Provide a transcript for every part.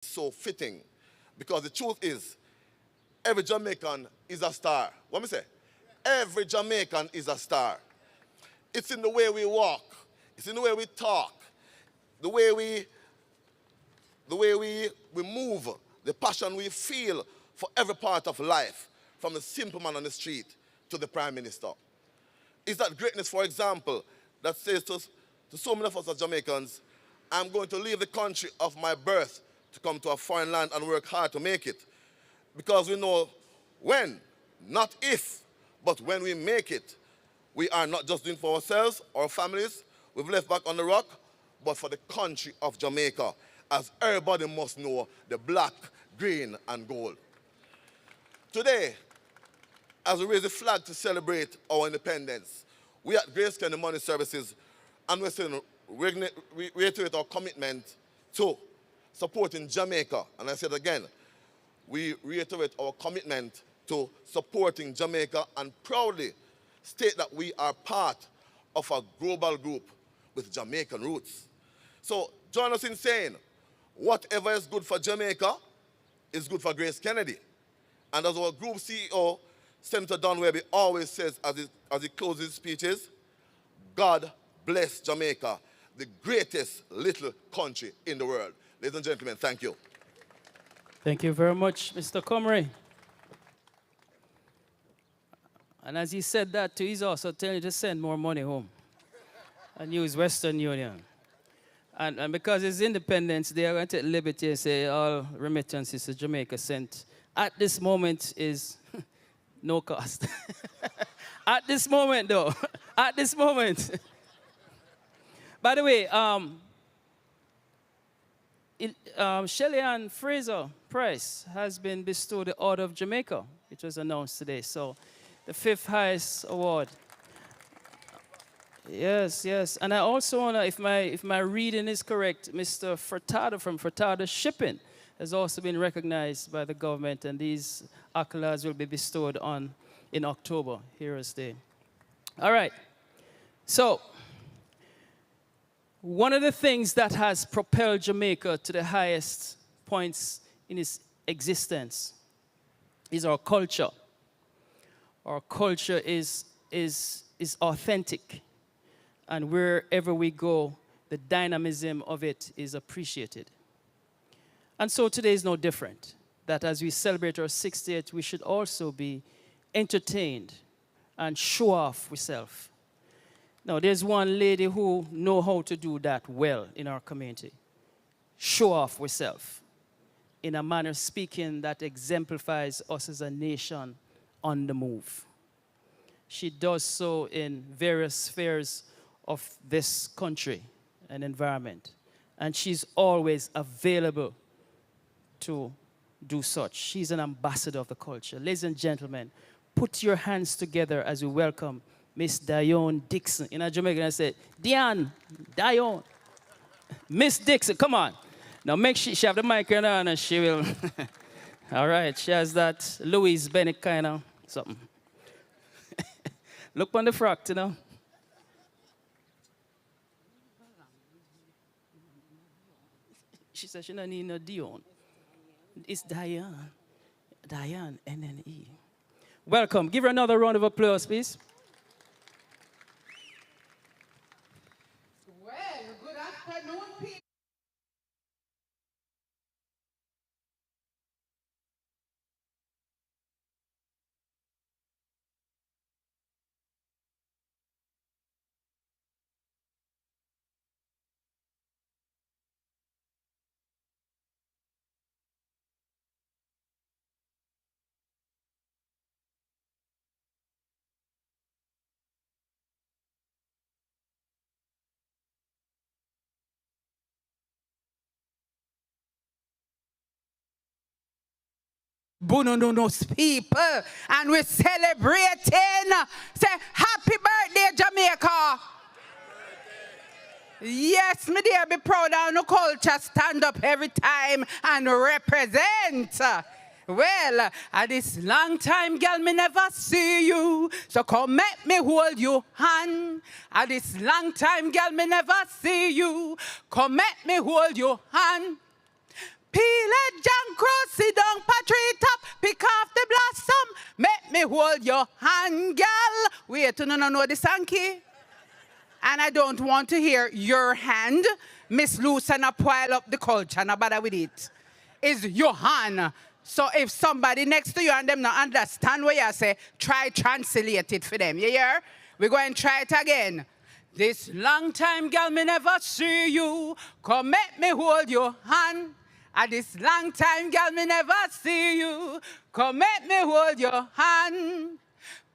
so fitting because the truth is, every Jamaican is a star. What me say? Every Jamaican is a star. It's in the way we walk. It's in the way we talk. The way we move. The passion we feel for every part of life. From the simple man on the street to the Prime Minister. It's that greatness, for example, that says to so many of us as Jamaicans, I'm going to leave the country of my birth to come to a foreign land and work hard to make it. Because we know when, not if, but when we make it, we are not just doing for ourselves, our families, we've left back on the rock, but for the country of Jamaica, as everybody must know, the black, green, and gold. Today, as we raise the flag to celebrate our independence, we at Grace County Money Services, and we're saying, reiterate our commitment to supporting Jamaica. And I said again, we reiterate our commitment to supporting Jamaica and proudly state that we are part of a global group with Jamaican roots. So join us in saying, whatever is good for Jamaica is good for Grace Kennedy. And as our group CEO, Senator Don Webby, always says as he closes his speeches, God bless Jamaica, the greatest little country in the world. Ladies and gentlemen, thank you. Thank you very much, Mr. Comrie. And as he said that too, he's also telling you to send more money home and use Western Union. And because it's Independence Day, I'm going to take liberty and say all remittances to Jamaica sent at this moment is no cost. At this moment, though. At this moment. By the way, Shelley Ann Fraser Price has been bestowed the Order of Jamaica. It was announced today. So the 5th highest award. Yes, yes. And I also want to, if my reading is correct, Mr. Furtado from Furtado Shipping has also been recognized by the government, and these accolades will be bestowed on in October, Heroes Day. All right. So, one of the things that has propelled Jamaica to the highest points in its existence is our culture. Our culture is authentic. And wherever we go, the dynamism of it is appreciated. And so today is no different. That as we celebrate our 60th, we should also be entertained and show off ourselves. Now, there's one lady who knows how to do that well in our community. Show off ourselves in a manner speaking that exemplifies us as a nation on the move. She does so in various spheres of this country and environment. And she's always available to do such. She's an ambassador of the culture. Ladies and gentlemen, put your hands together as we welcome Miss Dione Dixon. In a Jamaican, I said, Dione. Miss Dixon, come on. Now make sure she have the mic in her hand and she will. All right, she has that Louise Bennett kind of something. Look on the frock, you know. She said she don't need no Dione. It's Diane. Diane, N-N-E. Welcome. Give her another round of applause, please. Well, good afternoon, people. Bonononos people, and we're celebrating. Say happy birthday, Jamaica. Yes, me dear, be proud of the culture, stand up every time and represent. Well, at this long time, girl, me never see you. So come make me hold your hand. At this long time, girl, me never see you. Come make me hold your hand. Peel it, John Cross, sit down, Patrick top, pick off the blossom. Make me hold your hand, gal. Wait, you don't know the song key? And I don't want to hear your hand. Miss Lucena pile up the culture, no bother with it. It's your hand. So if somebody next to you and them not understand what you say, try translate it for them. You hear? We're going to try it again. This long time, girl, me never see you. Come make me hold your hand. And this long time, girl, me never see you. Come make me hold your hand.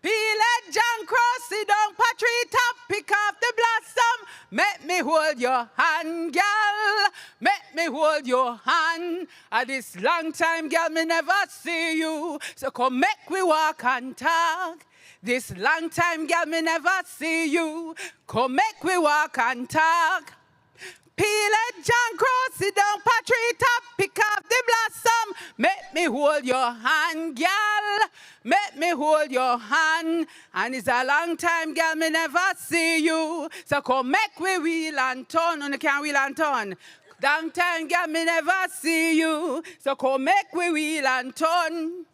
Peel it, John Cross, sit down, Patrick top, pick off the blossom. Make me hold your hand, girl. Make me hold your hand. And this long time, girl, me never see you. So come make we walk and talk. This long time, girl, me never see you. Come make we walk and talk. Peel it, John Cross, sit down, Patrick top, pick off the blossom. Make me hold your hand, girl. Make me hold your hand. And it's a long time, girl, me never see you. So come make we wheel and turn. And you can't wheel and turn. Long time, girl, me never see you. So come make we wheel and turn.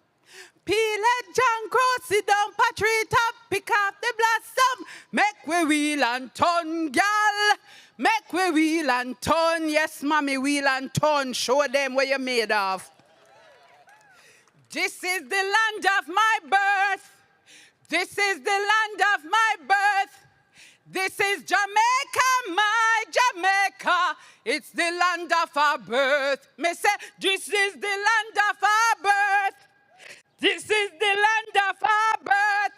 Peel it, John Cross, sit down, Patrick top, pick off the blossom. Make we wheel and turn, girl. Make we wheel and turn. Yes, mommy, wheel and turn. Show them what you're made of. This is the land of my birth. This is the land of my birth. This is Jamaica, my Jamaica. It's the land of our birth. Me say, this is the land of our birth. This is the land of our birth.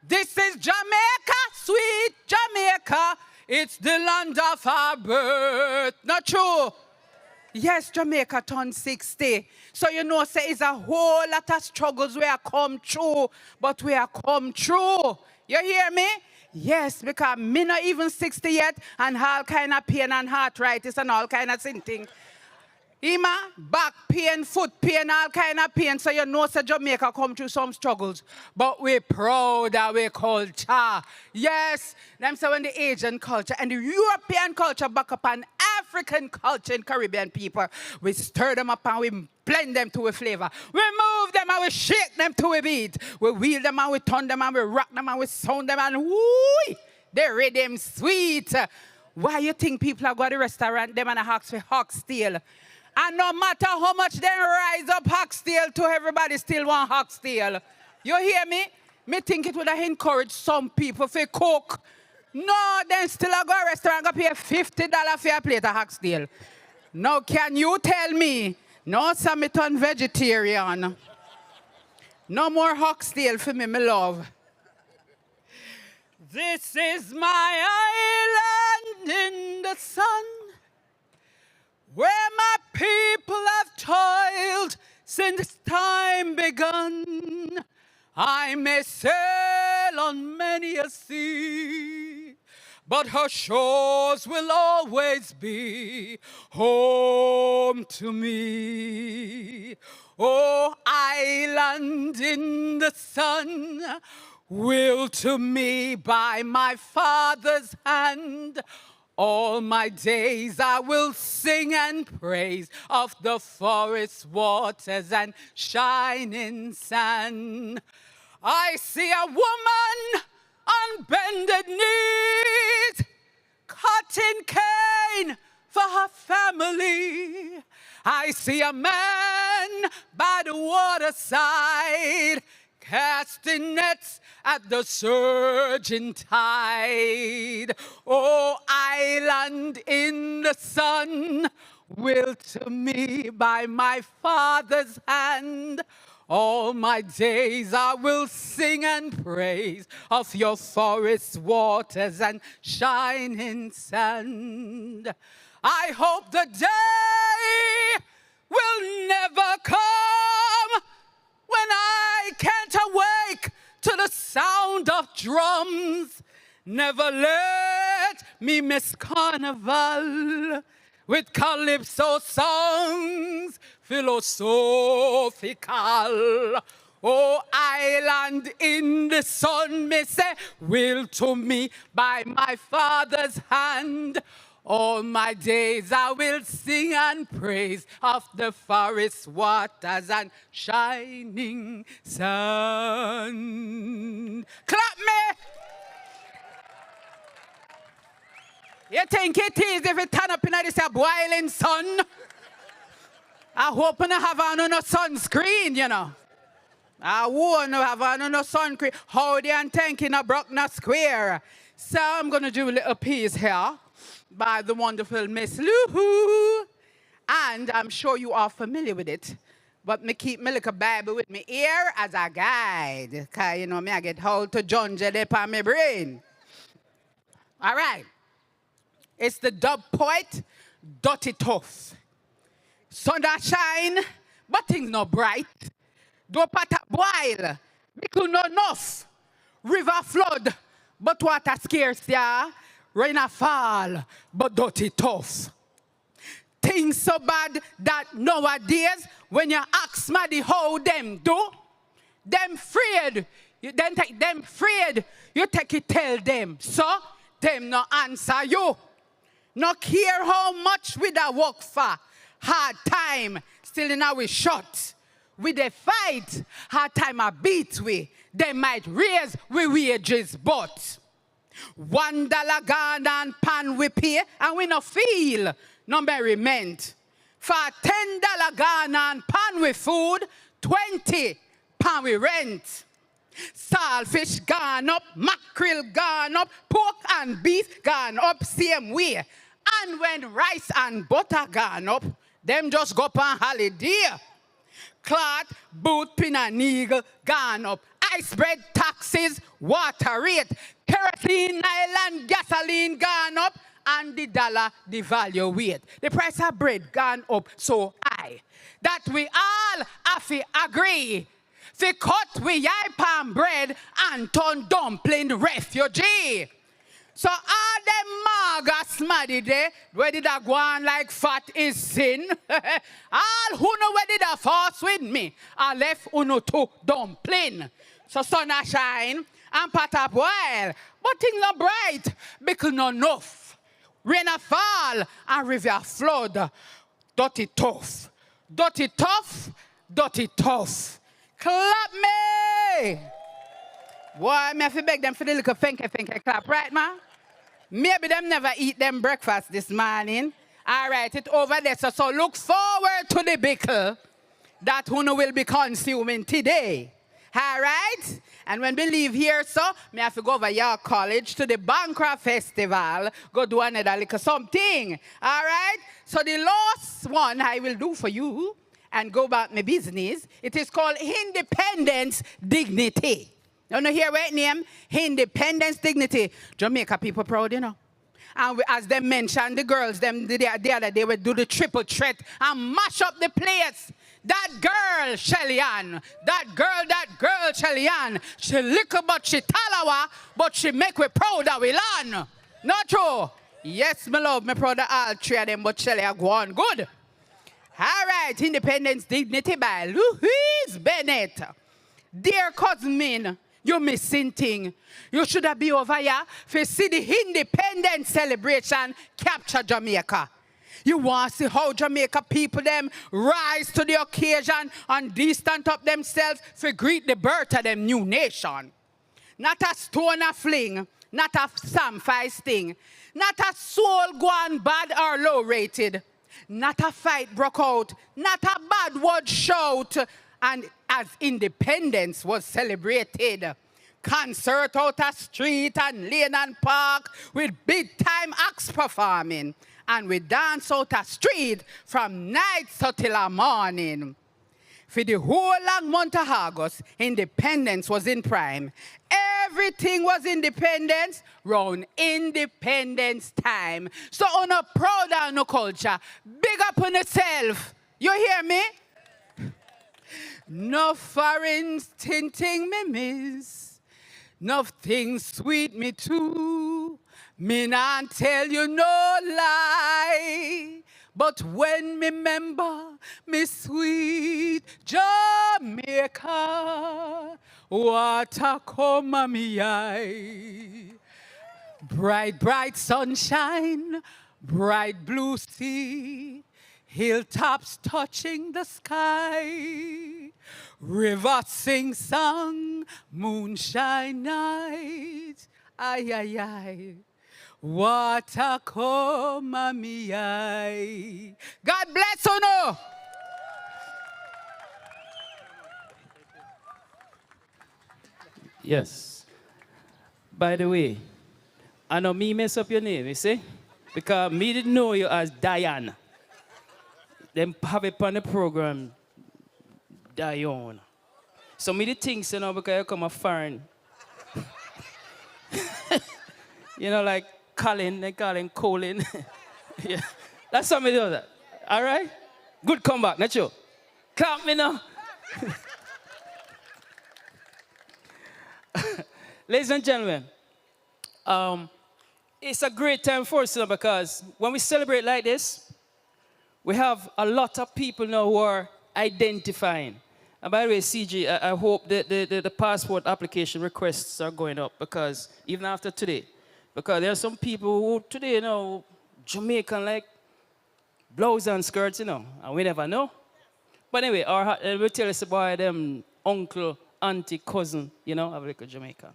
This is Jamaica, sweet Jamaica. It's the land of our birth. Not true? Yes, Jamaica turned 60. So you know, say it's a whole lot of struggles we are come through, but we are come through. You hear me? Yes, because me not even 60 yet, and all kind of pain and arthritis and all kind of thing. Ima, back pain, foot pain, all kind of pain. So you know, say Jamaica come through some struggles. But we're proud of our culture. Yes, them say when the Asian culture and the European culture back up on African culture and Caribbean people, we stir them up and we blend them to a flavor. We move them and we shake them to a beat. We wheel them and we turn them and we rock them and we sound them and whoo, they rhythm sweet. Why you think people are going to the restaurant, them and a hawks for oxtail? And no matter how much they rise up oxtail to everybody still want oxtail. You hear me? Me think it would have encouraged some people to cook. No, then still I go to a restaurant and pay $50 for a plate of oxtail. Now can you tell me, no summit on vegetarian. No more oxtail for me, my love. This is my island in the sun, where my people have toiled since time begun. I may sail on many a sea, but her shores will always be home to me. Oh, island in the sun, willed to me by my Father's hand, all my days I will sing and praise of the forest waters and shining sun. I see a woman on bended knees, cutting cane for her family. I see a man by the waterside, casting nets at the surging tide. Oh, island in the sun, willed to me by my Father's hand, all my days I will sing and praise of your forest waters and shining sand. I hope the day will never come when I can't awake to the sound of drums. Never let me miss carnival with calypso songs philosophical. Oh, island in the sun, me say, willed to me by my Father's hand, All my days I will sing and praise of the forest waters and shining sun. Clap me! You think it is if you turn up in this boiling sun? I hope you have on no sunscreen, you know. I won't have on no sunscreen. Howdy and thanking a Bruckner Square. So I'm going to do a little piece here by the wonderful Miss Lou. And I'm sure you are familiar with it. But me keep my little Bible with me here as a guide. Because, you know, me I get hold to John Jelly on my brain. All right. It's the dub poet, Dirty Tough. Sun that shine, but things not bright. Do pot boil, because not enough. River flood, but water scarce, yeah. Rain a fall, but dirty tough. Things so bad that nowadays, when you ask somebody how them do, them afraid. You then take them afraid. You take it, tell them. So, them no answer you. No care how much we da work for. Hard time, still in our shot. We dey fight, hard time a beat we. They might raise we wages, but $1 gone and pan we pay, and we no feel no merriment. For $10 gone and pan we food, 20 pan we rent. Saltfish gone up, mackerel gone up, pork and beef gone up same way. And when rice and butter gone up, them just go up on holiday. Cloth, boot, pin and eagle gone up. Ice bread taxes, water rate, kerosene, island, gasoline gone up, and the dollar devaluate. The price of bread gone up so high that we all have to agree. Fi cut we yai palm bread and turn dumpling refugee. So all them maga smaddy there, where did I go on like fat is sin? All who know where did I force with me, I left uno to dumpling. So sun a shine and pot up while, but things not bright, because not enough. Rain a fall and river flood. Dirty tough, dirty tough, dirty tough. Clap me! Boy, me have to beg them for the little finky clap, right, man? Maybe them never eat them breakfast this morning. All right, it's over there. So look forward to the bickle that Uno will be consuming today. All right? And when we leave here, so, me have to go over your college to the Bancroft Festival. Go do another little something. All right? So the last one I will do for you and go about my business, it is called Independence Dignity. You know hear what name? Independence Dignity. Jamaica people proud, you know. And as they mentioned, the girls, them the other day would do the triple threat and mash up the place. That girl, Shelly Ann, that girl, Shelly Ann, she little but she talawa, but she make we proud of we land. Not true? Yes, my love, me proud of all three of them, but Shelly are going good. All right, Independence Dignity by Louise Bennett. Dear cousin Min, you missing thing. You should have been over here to see the independence celebration capture Jamaica. You want to see how Jamaica people them rise to the occasion and they stand up themselves to greet the birth of them new nation. Not a stone a fling, not a samphire sting, not a soul gone bad or low rated, not a fight broke out, not a bad word shout. And as independence was celebrated, concert out a street and lane and park with big time acts performing. And we dance out a street from night till the morning. For the whole long month of August, independence was in prime. Everything was independence round independence time. So on a proud of no culture, big up on yourself. You hear me? No foreign tinting me miss, nothing sweet me too. Me not tell you no lie, but when me remember me sweet Jamaica, water come a me eye. Bright, bright sunshine, bright blue sea, hilltops touching the sky, river sing song, moonshine night, ay, ay, ay. Water come a me eye. God bless you, no. Yes. By the way, I know me mess up your name, you see? Because me didn't know you as Diane. Them have it on the program, Diane. So me the things, you know, because you come a foreign. You know, like Colin, they call him Colin. Yeah. That's how me do that. All right? Good comeback, not you? Clap me now. Ladies and gentlemen, it's a great time for us now because when we celebrate like this, we have a lot of people now who are identifying. And by the way, CG, I hope that the passport application requests are going up because even after today, because there are some people who today, you know, Jamaican like blouse and skirts, you know, and we never know. But anyway, we'll tell us about them uncle, auntie, cousin, you know, have a little Jamaican.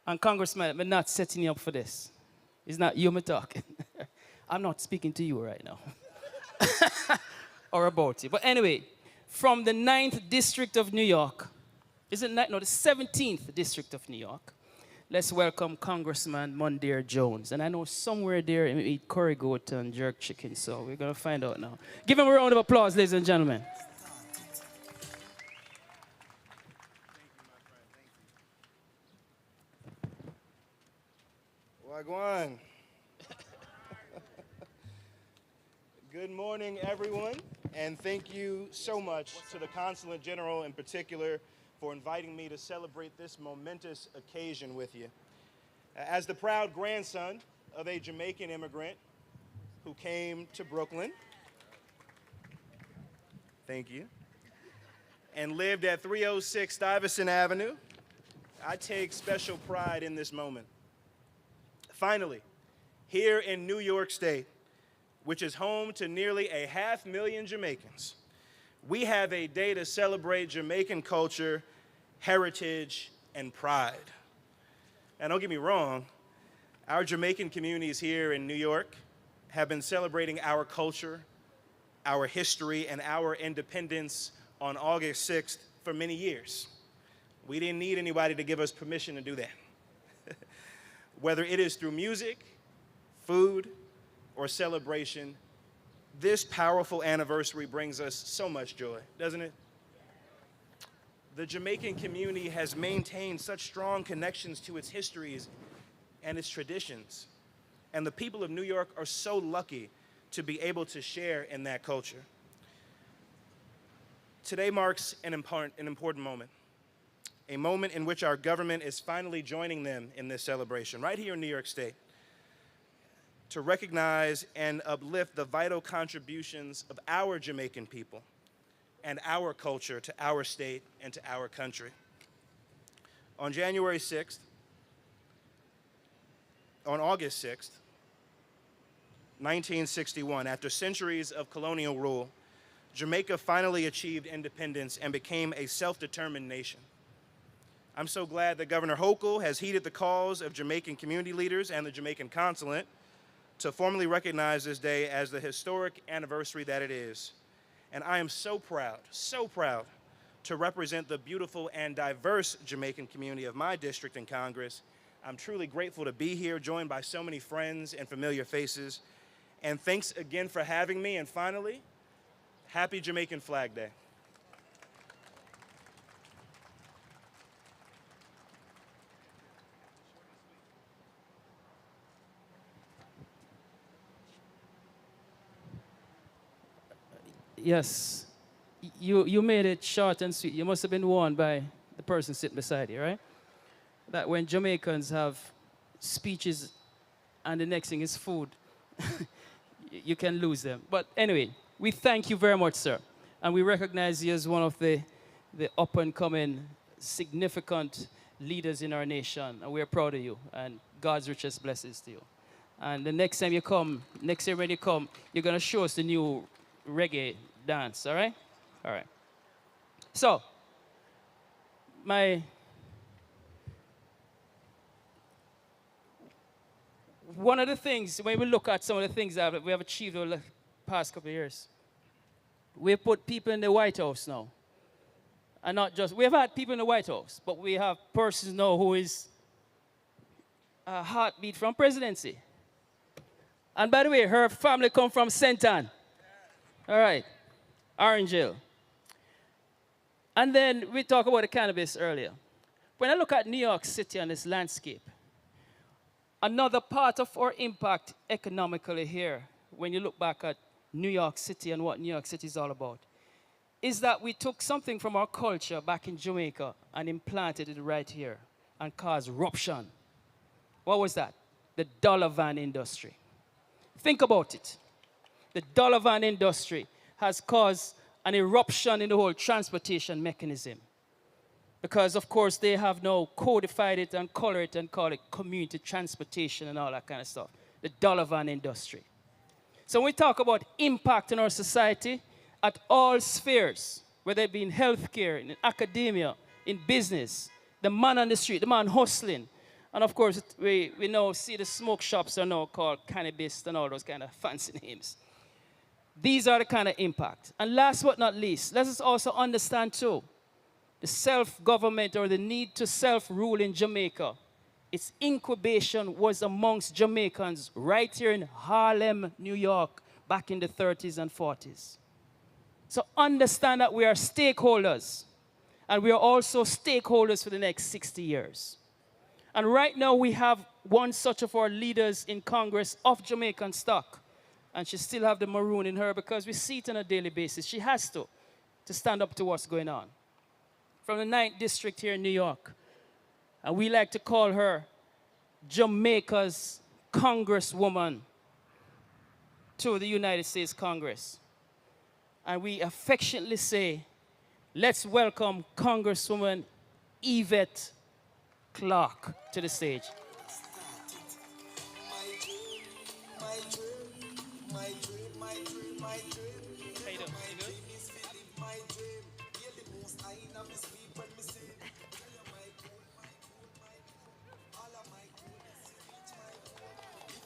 And Congressman, I'm not setting you up for this. It's not you me talking. I'm not speaking to you right now. Or about you. But anyway, from the 9th District of New York, is it no, the 17th District of New York, let's welcome Congressman Mondaire Jones. And I know somewhere there he eat curry goat and jerk chicken, so we're going to find out now. Give him a round of applause, ladies and gentlemen. Wagwan. Good morning, everyone, and thank you so much to the Consulate General in particular for inviting me to celebrate this momentous occasion with you. As the proud grandson of a Jamaican immigrant who came to Brooklyn, thank you, and lived at 306 Stuyvesant Avenue, I take special pride in this moment. Finally, here in New York State, which is home to nearly 500,000 Jamaicans, we have a day to celebrate Jamaican culture, heritage, and pride. And don't get me wrong, our Jamaican communities here in New York have been celebrating our culture, our history, and our independence on August 6th for many years. We didn't need anybody to give us permission to do that. Whether it is through music, food, or celebration, this powerful anniversary brings us so much joy, doesn't it? The Jamaican community has maintained such strong connections to its histories and its traditions. And the people of New York are so lucky to be able to share in that culture. Today marks an important moment, a moment in which our government is finally joining them in this celebration, right here in New York State, to recognize and uplift the vital contributions of our Jamaican people and our culture to our state and to our country. On January 6th, on August 6th, 1961, after centuries of colonial rule, Jamaica finally achieved independence and became a self-determined nation. I'm so glad that Governor Hochul has heeded the calls of Jamaican community leaders and the Jamaican consulate to formally recognize this day as the historic anniversary that it is. And I am so proud to represent the beautiful and diverse Jamaican community of my district in Congress. I'm truly grateful to be here, joined by so many friends and familiar faces. And thanks again for having me. And finally, happy Jamaican Flag Day. Yes, you made it short and sweet. You must have been warned by the person sitting beside you, right? That when Jamaicans have speeches and the next thing is food, you can lose them. But anyway, we thank you very much, sir. And we recognize you as one of the up-and-coming significant leaders in our nation. And we're proud of you. And God's richest blessings to you. And the next time you come, next year when you come, you're going to show us the new reggae dance, all right? All right. So, one of the things, when we look at some of the things that we have achieved over the past couple of years, we've put people in the White House now. And not just, we have had people in the White House, but we have persons now who is a heartbeat from presidency. And by the way, her family come from St. Ann. All right, Orangeville. And then we talked about the cannabis earlier. When I look at New York City and this landscape, another part of our impact economically here, when you look back at New York City and what New York City is all about, is that we took something from our culture back in Jamaica and implanted it right here and caused eruption. What was that? The dollar van industry. Think about it. The dollar van industry has caused an eruption in the whole transportation mechanism. Because, of course, they have now codified it and colored it and call it community transportation and all that kind of stuff. The dollar van industry. So when we talk about impact in our society at all spheres, whether it be in healthcare, in academia, in business, the man on the street, the man hustling, and of course, we now see the smoke shops are now called cannabis and all those kind of fancy names. These are the kind of impact. And last but not least, let us also understand too, the self-government or the need to self-rule in Jamaica. Its incubation was amongst Jamaicans right here in Harlem, New York, back in the 30s and 40s. So understand that we are stakeholders, and we are also stakeholders for the next 60 years. And right now we have one such of our leaders in Congress of Jamaican stock, and she still have the maroon in her because we see it on a daily basis. She has to stand up to what's going on. From the 9th District here in New York, and we like to call her Jamaica's Congresswoman to the United States Congress. And we affectionately say, let's welcome Congresswoman Yvette Clarke to the stage.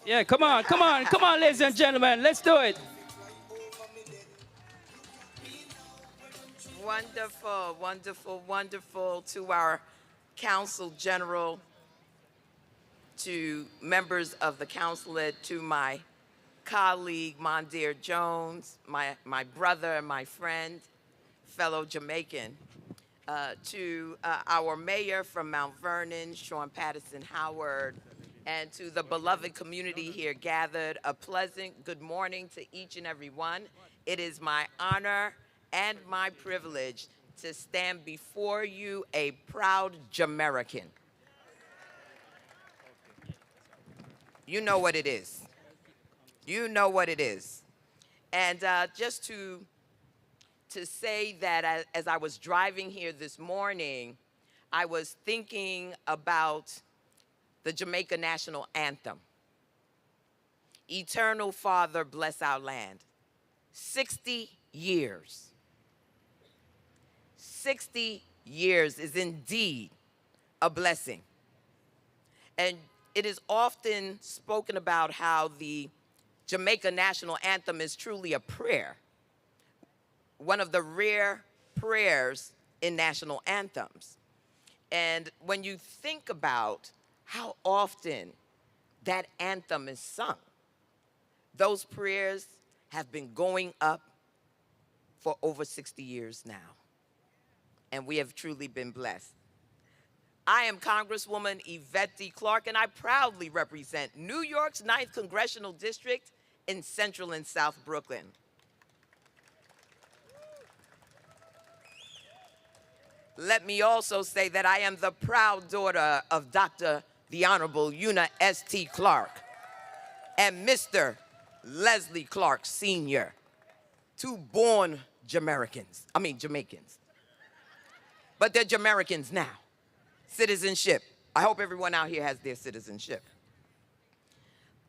Yeah, come on, ladies and gentlemen, let's do it. Wonderful, wonderful, wonderful to our Council General, to members of the Councilate, to my colleague, Mondaire Jones, my brother and my friend, fellow Jamaican, to our mayor from Mount Vernon, Sean Patterson Howard, and to the beloved community here gathered, a pleasant good morning to each and every one. It is my honor and my privilege to stand before you a proud Jamaican. You know what it is. You know what it is. And just to say that as I was driving here this morning, I was thinking about the Jamaica National Anthem. Eternal Father, bless our land. 60 years. 60 years is indeed a blessing. And it is often spoken about how the Jamaica National Anthem is truly a prayer, one of the rare prayers in national anthems. And when you think about how often that anthem is sung, those prayers have been going up for over 60 years now. And we have truly been blessed. I am Congresswoman Yvette D. Clarke, and I proudly represent New York's 9th Congressional District in Central and South Brooklyn. Let me also say that I am the proud daughter of Dr. the Honorable Una S.T. Clarke and Mr. Leslie Clarke Sr., two born Jamaicans. But they're Jamaicans now. Citizenship. I hope everyone out here has their citizenship.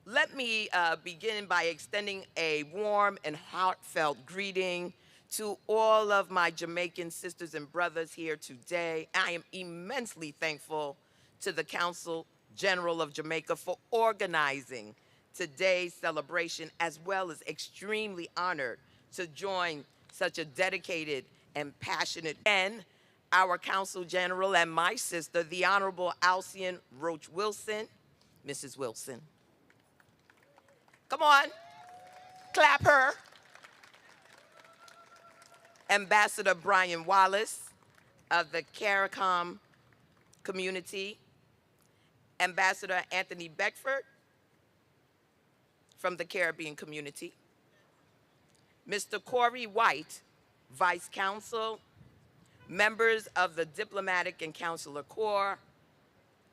Let me begin by extending a warm and heartfelt greeting to all of my Jamaican sisters and brothers here today. I am immensely thankful to the Council General of Jamaica for organizing today's celebration, as well as extremely honored to join such a dedicated and passionate and our Council General and my sister, the Honorable Alcian Roach Wilson. Mrs. Wilson. Come on, clap her. Ambassador Brian Wallace of the CARICOM community. Ambassador Anthony Beckford from the Caribbean community. Mr. Corey White, Vice Consul, members of the Diplomatic and Consular Corps,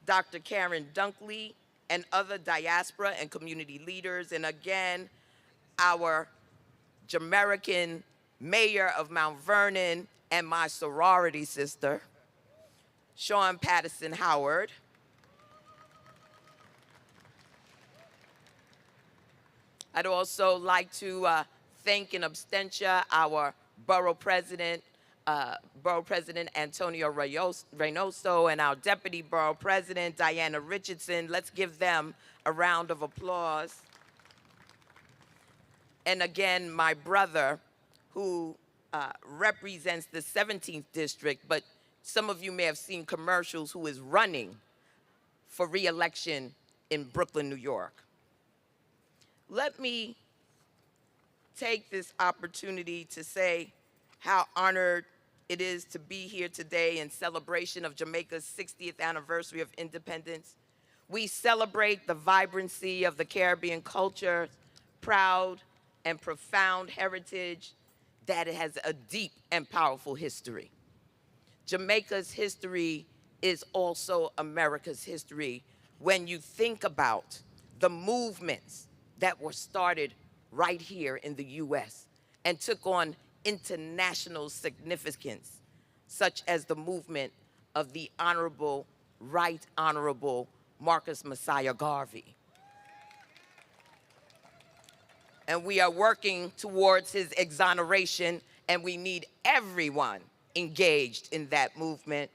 Dr. Karen Dunkley, and other diaspora and community leaders, and again, our Jamaican Mayor of Mount Vernon and my sorority sister, Sean Patterson Howard. I'd also like to thank in absentia our Borough President Antonio Reynoso, and our Deputy Borough President, Diana Richardson. Let's give them a round of applause. And again, my brother, who represents the 17th District, but some of you may have seen commercials, who is running for re-election in Brooklyn, New York. Let me take this opportunity to say how honored it is to be here today in celebration of Jamaica's 60th anniversary of independence. We celebrate the vibrancy of the Caribbean culture, proud and profound heritage that has a deep and powerful history. Jamaica's history is also America's history when you think about the movements that were started right here in the US and took on international significance, such as the movement of the Honorable, Right Honorable Marcus Messiah Garvey. And we are working towards his exoneration, and we need everyone engaged in that movement.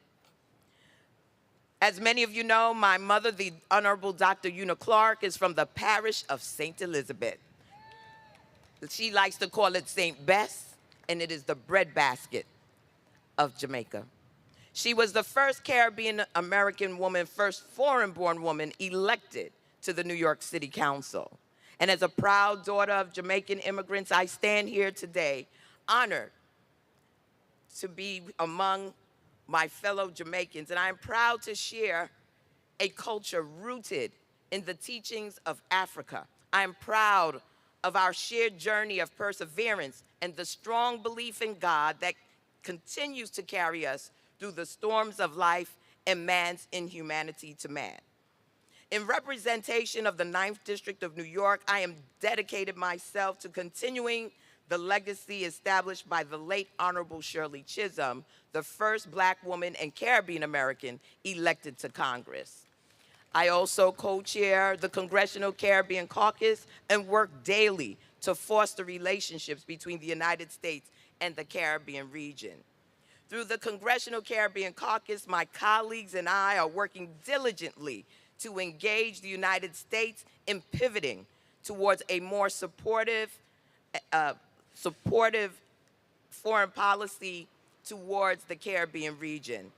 As many of you know, my mother, the Honorable Dr. Una Clark, is from the parish of St. Elizabeth. She likes to call it St. Bess, and it is the breadbasket of Jamaica. She was the first Caribbean American woman, first foreign-born woman elected to the New York City Council. And as a proud daughter of Jamaican immigrants, I stand here today honored to be among my fellow Jamaicans, and I am proud to share a culture rooted in the teachings of Africa. I am proud of our shared journey of perseverance and the strong belief in God that continues to carry us through the storms of life and man's inhumanity to man. In representation of the 9th District of New York, I am dedicated myself to continuing the legacy established by the late Honorable Shirley Chisholm, the first Black woman and Caribbean American elected to Congress. I also co-chair the Congressional Caribbean Caucus and work daily to foster relationships between the United States and the Caribbean region. Through the Congressional Caribbean Caucus, my colleagues and I are working diligently to engage the United States in pivoting towards a more supportive foreign policy towards the Caribbean region.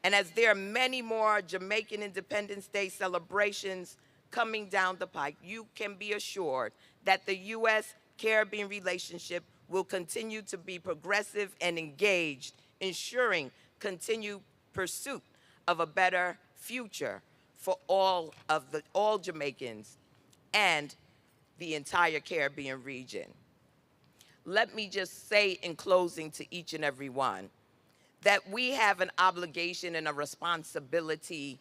And as there are many more Jamaican Independence Day celebrations coming down the pike, you can be assured that the U.S.-Caribbean relationship will continue to be progressive and engaged, ensuring continued pursuit of a better future for all Jamaicans and the entire Caribbean region. Let me just say in closing to each and every one that we have an obligation and a responsibility,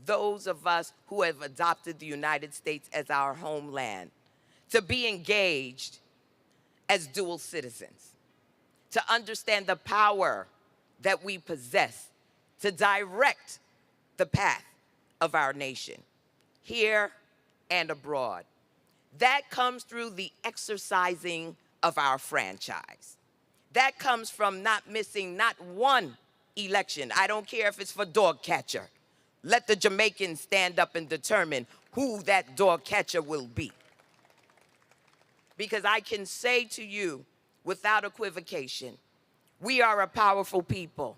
those of us who have adopted the United States as our homeland, to be engaged as dual citizens, to understand the power that we possess to direct the path of our nation, here and abroad. That comes through the exercising of our franchise. That comes from not missing not one election. I don't care if it's for dog catcher. Let the Jamaicans stand up and determine who that dog catcher will be. Because I can say to you without equivocation, we are a powerful people.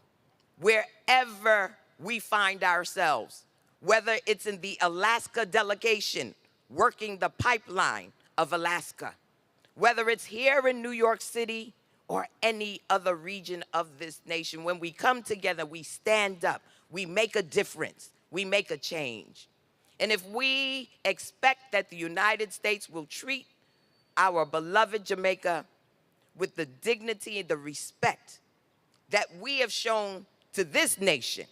Wherever we find ourselves, whether it's in the Alaska delegation working the pipeline of Alaska, whether it's here in New York City or any other region of this nation, when we come together, we stand up, we make a difference, we make a change. And if we expect that the United States will treat our beloved Jamaica with the dignity and the respect that we have shown to this nation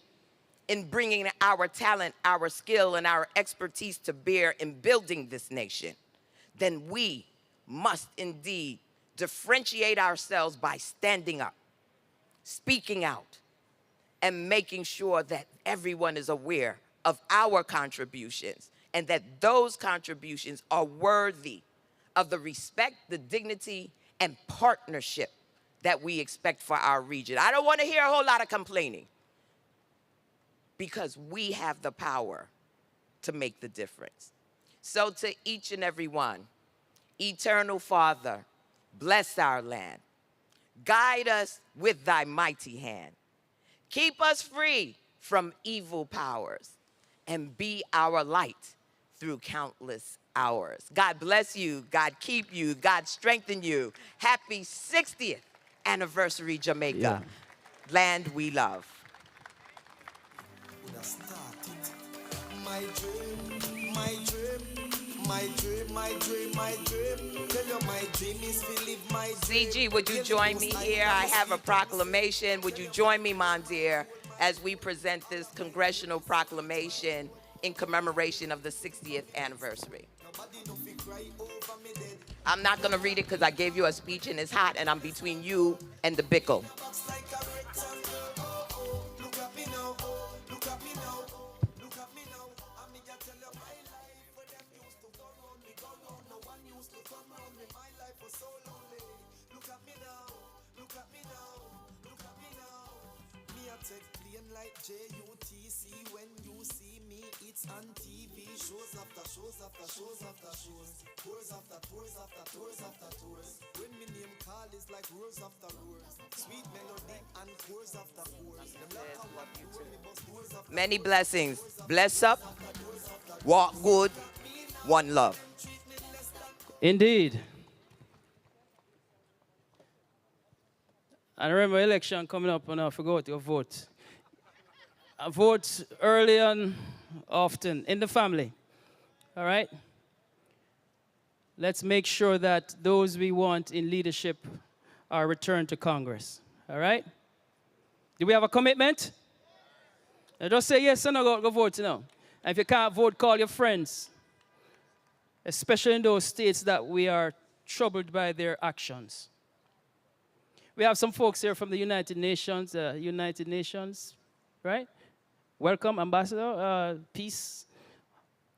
in bringing our talent, our skill, and our expertise to bear in building this nation, then we must indeed differentiate ourselves by standing up, speaking out, and making sure that everyone is aware of our contributions and that those contributions are worthy of the respect, the dignity, and partnership that we expect for our region. I don't want to hear a whole lot of complaining, because we have the power to make the difference. So to each and every one, Eternal Father, bless our land. Guide us with thy mighty hand. Keep us free from evil powers and be our light through countless hours. God bless you. God keep you. God strengthen you. Happy 60th anniversary, Jamaica. Yeah. Land we love. My dream, my dream, my dream, my dream, my dream. Tell you my dream is to live my dream. CG, would you join me here? I have a proclamation. Would you join me, Mon dear, as we present this congressional proclamation in commemoration of the 60th anniversary? I'm not going to read it because I gave you a speech and it's hot and I'm between you and the bickle. JUTC, when you see me, it's on TV. Shows after shows after shows after shows. Tours after tours after tours after tours. When me name call is like roars after roars. Sweet melody and chorus after chorus. Many blessings. Bless up, walk good, one love. Indeed. I remember election coming up and I forgot to vote. I vote early and often in the family, all right? Let's make sure that those we want in leadership are returned to Congress, all right? Do we have a commitment? Now just say yes or no, go vote, you know. And if you can't vote, call your friends, especially in those states that we are troubled by their actions. We have some folks here from the United Nations, right? Welcome, Ambassador, peace.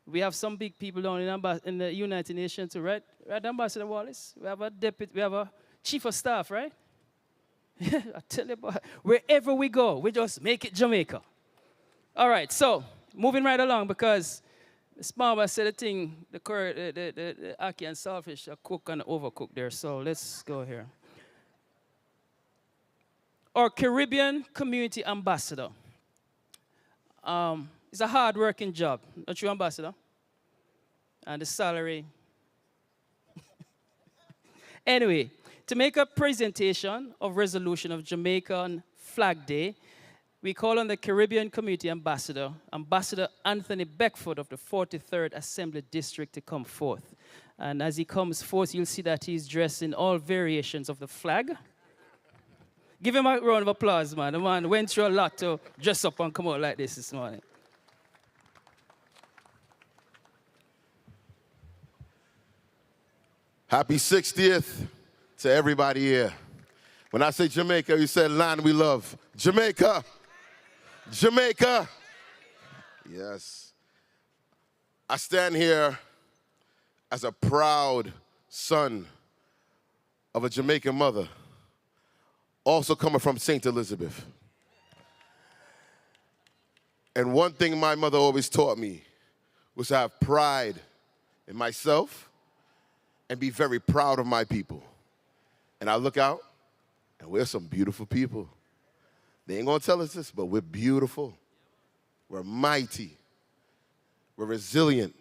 We have some big people down in the United Nations too, right? Right, Ambassador Wallace? We have a deputy, we have a chief of staff, right? I tell you, about, wherever we go, we just make it Jamaica. All right, so moving right along, because Ms. Mama said the thing, the ackee and saltfish are cooked and overcooked there, so let's go here. Our Caribbean Community Ambassador. It's a hard-working job, not true, Ambassador? And the salary. Anyway, to make a presentation of resolution of Jamaican Flag Day, we call on the Caribbean Community Ambassador, Ambassador Anthony Beckford of the 43rd Assembly District, to come forth. And as he comes forth, you'll see that he's dressed in all variations of the flag. Give him a round of applause, man. The man went through a lot to dress up and come out like this morning. Happy 60th to everybody here. When I say Jamaica, you said land we love. Jamaica. Jamaica. Yes. I stand here as a proud son of a Jamaican mother, also coming from St. Elizabeth. And one thing my mother always taught me was to have pride in myself and be very proud of my people. And I look out, and we're some beautiful people. They ain't gonna tell us this, but we're beautiful. We're mighty. We're resilient.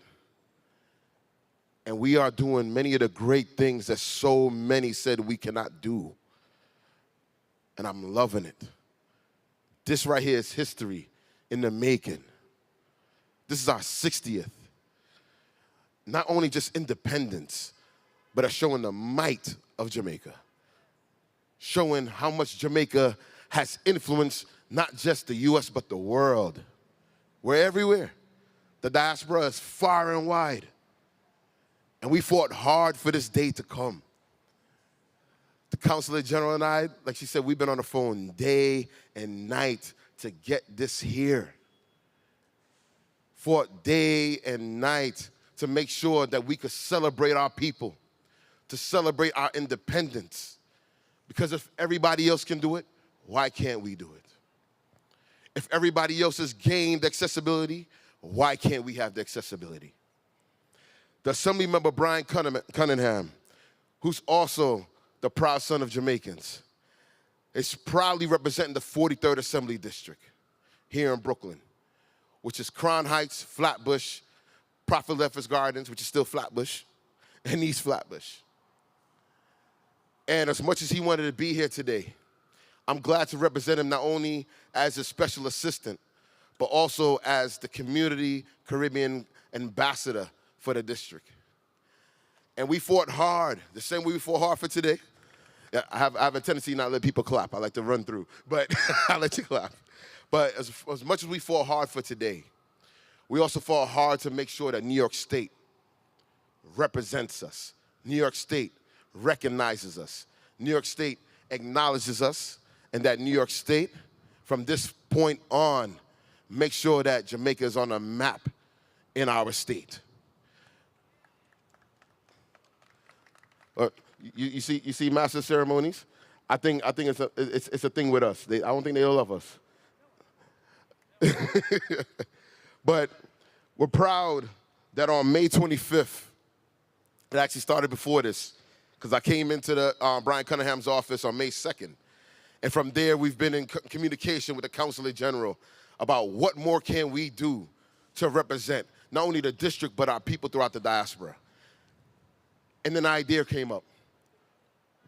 And we are doing many of the great things that so many said we cannot do. And I'm loving it. This right here is history in the making. This is our 60th. Not only just independence, but showing the might of Jamaica. Showing how much Jamaica has influenced not just the U.S., but the world. We're everywhere. The diaspora is far and wide. And we fought hard for this day to come. The Consulate General and I, like she said, we've been on the phone day and night to get this here. Fought day and night to make sure that we could celebrate our people, to celebrate our independence. Because if everybody else can do it, why can't we do it? If everybody else has gained accessibility, why can't we have the accessibility? The Assembly member Brian Cunningham, who's also the proud son of Jamaicans, is proudly representing the 43rd Assembly District here in Brooklyn, which is Crown Heights, Flatbush, Prophet Leffers Gardens, which is still Flatbush, and East Flatbush. And as much as he wanted to be here today, I'm glad to represent him not only as a special assistant, but also as the community Caribbean ambassador for the district. And we fought hard, the same way we fought hard for today. Yeah, I have a tendency not to let people clap. I like to run through, but I'll let you clap. But as much as we fought hard for today, we also fought hard to make sure that New York State represents us. New York State recognizes us. New York State acknowledges us, and that New York State, from this point on, makes sure that Jamaica is on a map in our state. You see master ceremonies? I think it's a thing with us. I don't think they love us. But we're proud that on May 25th, it actually started before this, because I came into the Brian Cunningham's office on May 2nd. And from there, we've been in communication with the Consulate General about what more can we do to represent not only the district, but our people throughout the diaspora. And then the idea came up.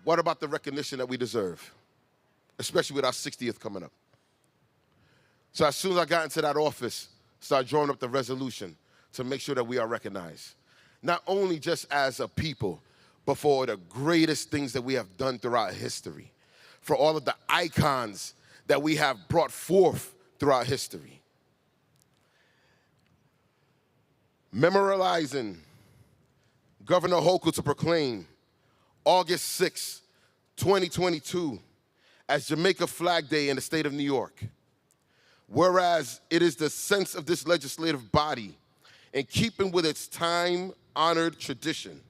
What about the recognition that we deserve, especially with our 60th coming up? So as soon as I got into that office, started drawing up the resolution to make sure that we are recognized, not only just as a people, but for the greatest things that we have done throughout history, for all of the icons that we have brought forth throughout history. Memorializing Governor Hochul to proclaim August 6, 2022 as Jamaica Flag Day in the state of New York. Whereas it is the sense of this legislative body, in keeping with its time-honored tradition,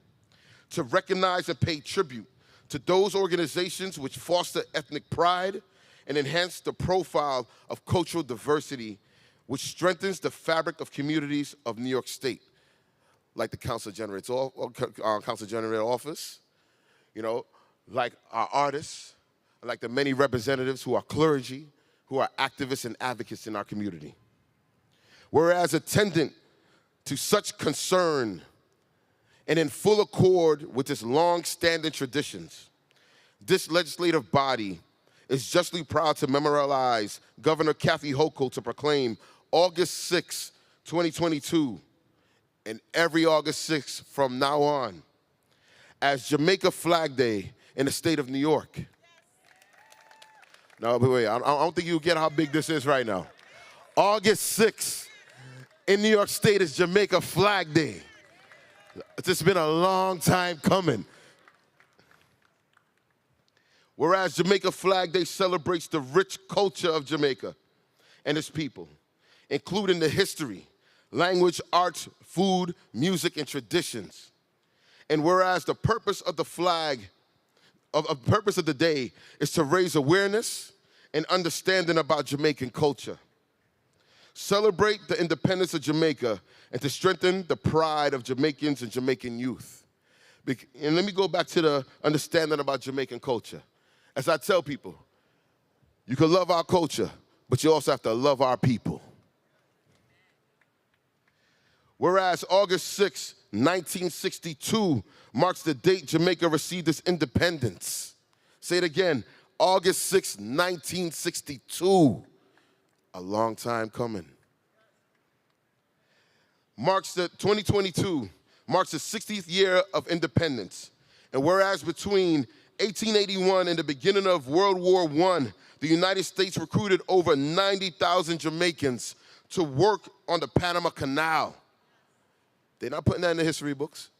to recognize and pay tribute to those organizations which foster ethnic pride and enhance the profile of cultural diversity, which strengthens the fabric of communities of New York State, like the Council General Office, you know, like our artists, like the many representatives who are clergy, who are activists and advocates in our community. Whereas attendant to such concern and in full accord with its long-standing traditions, this legislative body is justly proud to memorialize Governor Kathy Hochul to proclaim August 6, 2022, and every August 6 from now on, as Jamaica Flag Day in the state of New York. No, but wait, I don't think you get how big this is right now. August 6 in New York State is Jamaica Flag Day. It's just been a long time coming. Whereas Jamaica Flag Day celebrates the rich culture of Jamaica and its people, including the history, language, arts, food, music, and traditions. And whereas the purpose of the flag, of purpose of the day is to raise awareness and understanding about Jamaican culture, celebrate the independence of Jamaica, and to strengthen the pride of Jamaicans and Jamaican youth. And let me go back to the understanding about Jamaican culture. As I tell people, you can love our culture, but you also have to love our people. Whereas August 6, 1962 marks the date Jamaica received its independence. Say it again, August 6, 1962. A long time coming. Marks the 2022 marks the 60th year of independence. And whereas between 1881 and the beginning of World War I, the United States recruited over 90,000 Jamaicans to work on the Panama Canal. They're not putting that in the history books.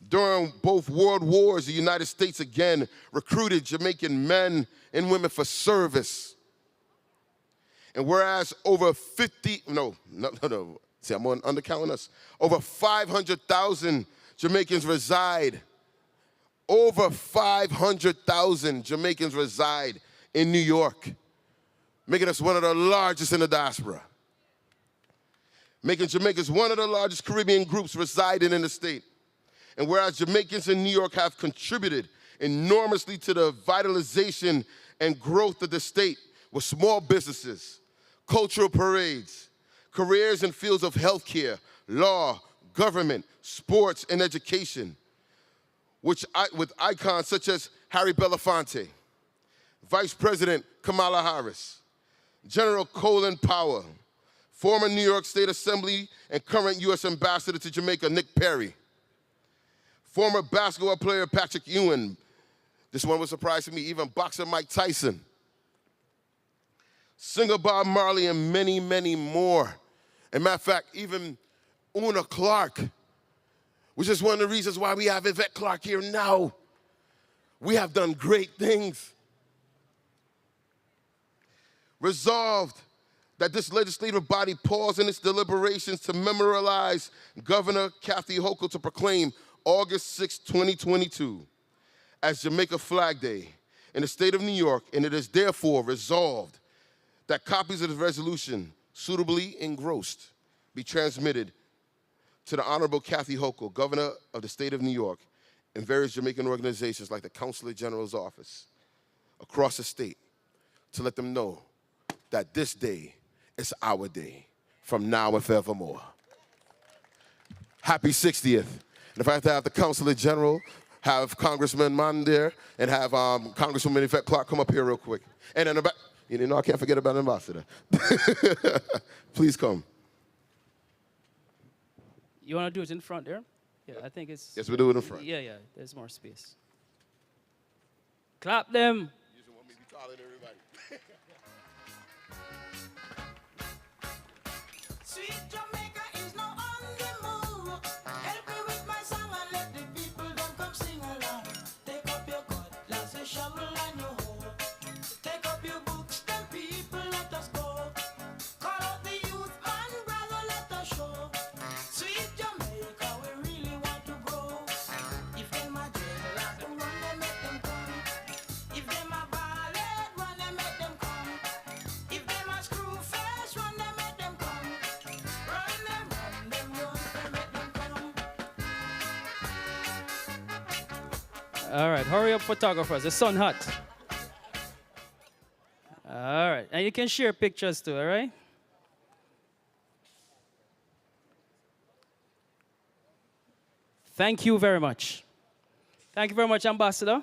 During both world wars, the United States again recruited Jamaican men and women for service. And whereas over 50, see, I'm undercounting us. Over 500,000 Jamaicans reside. Over 500,000 Jamaicans reside in New York, making us one of the largest in the diaspora. Making Jamaicans one of the largest Caribbean groups residing in the state. And whereas Jamaicans in New York have contributed enormously to the vitalization and growth of the state with small businesses, cultural parades, careers in fields of healthcare, law, government, sports, and education, with icons such as Harry Belafonte, Vice President Kamala Harris, General Colin Powell, former New York State Assembly and current U.S. Ambassador to Jamaica, Nick Perry, former basketball player Patrick Ewing, this one was surprising me, even boxer Mike Tyson, singer Bob Marley, and many, many more. As a matter of fact, even Una Clark, which is one of the reasons why we have Yvette Clark here now. We have done great things. Resolved that this legislative body pause in its deliberations to memorialize Governor Kathy Hochul to proclaim August 6, 2022 as Jamaica Flag Day in the state of New York, and it is therefore resolved that copies of the resolution suitably engrossed be transmitted to the Honorable Kathy Hochul, Governor of the state of New York, and various Jamaican organizations like the Consular General's office across the state to let them know that this day is our day from now and forevermore. Happy 60th. And if I have to have the Consular General, have Congressman Mann there, and have Congresswoman Yvette Clark come up here real quick. And in the back, you know, I can't forget about the ambassador. Please come. You want to do it in front there? Yeah, I think it's... Yes, we do it in front. Yeah, yeah, there's more space. Clap them. You just want me to be calling everybody. Sweet Jamaica is now on the move. Help me with my song and let the people them come sing along. Take up your cutlass, your shovel and your hoe. Take up your books, them people let us go. Call out the youth man, brother, let us show. Sweet Jamaica, we really want to grow. If them a jailers, run them, make them come. If them a ballad, run them, make them come. If them a screw face, run them, make them come. Run them, make them come. All right, hurry up, photographers. The sun hot. All right, and you can share pictures too, all right? Thank you very much. Thank you very much, Ambassador.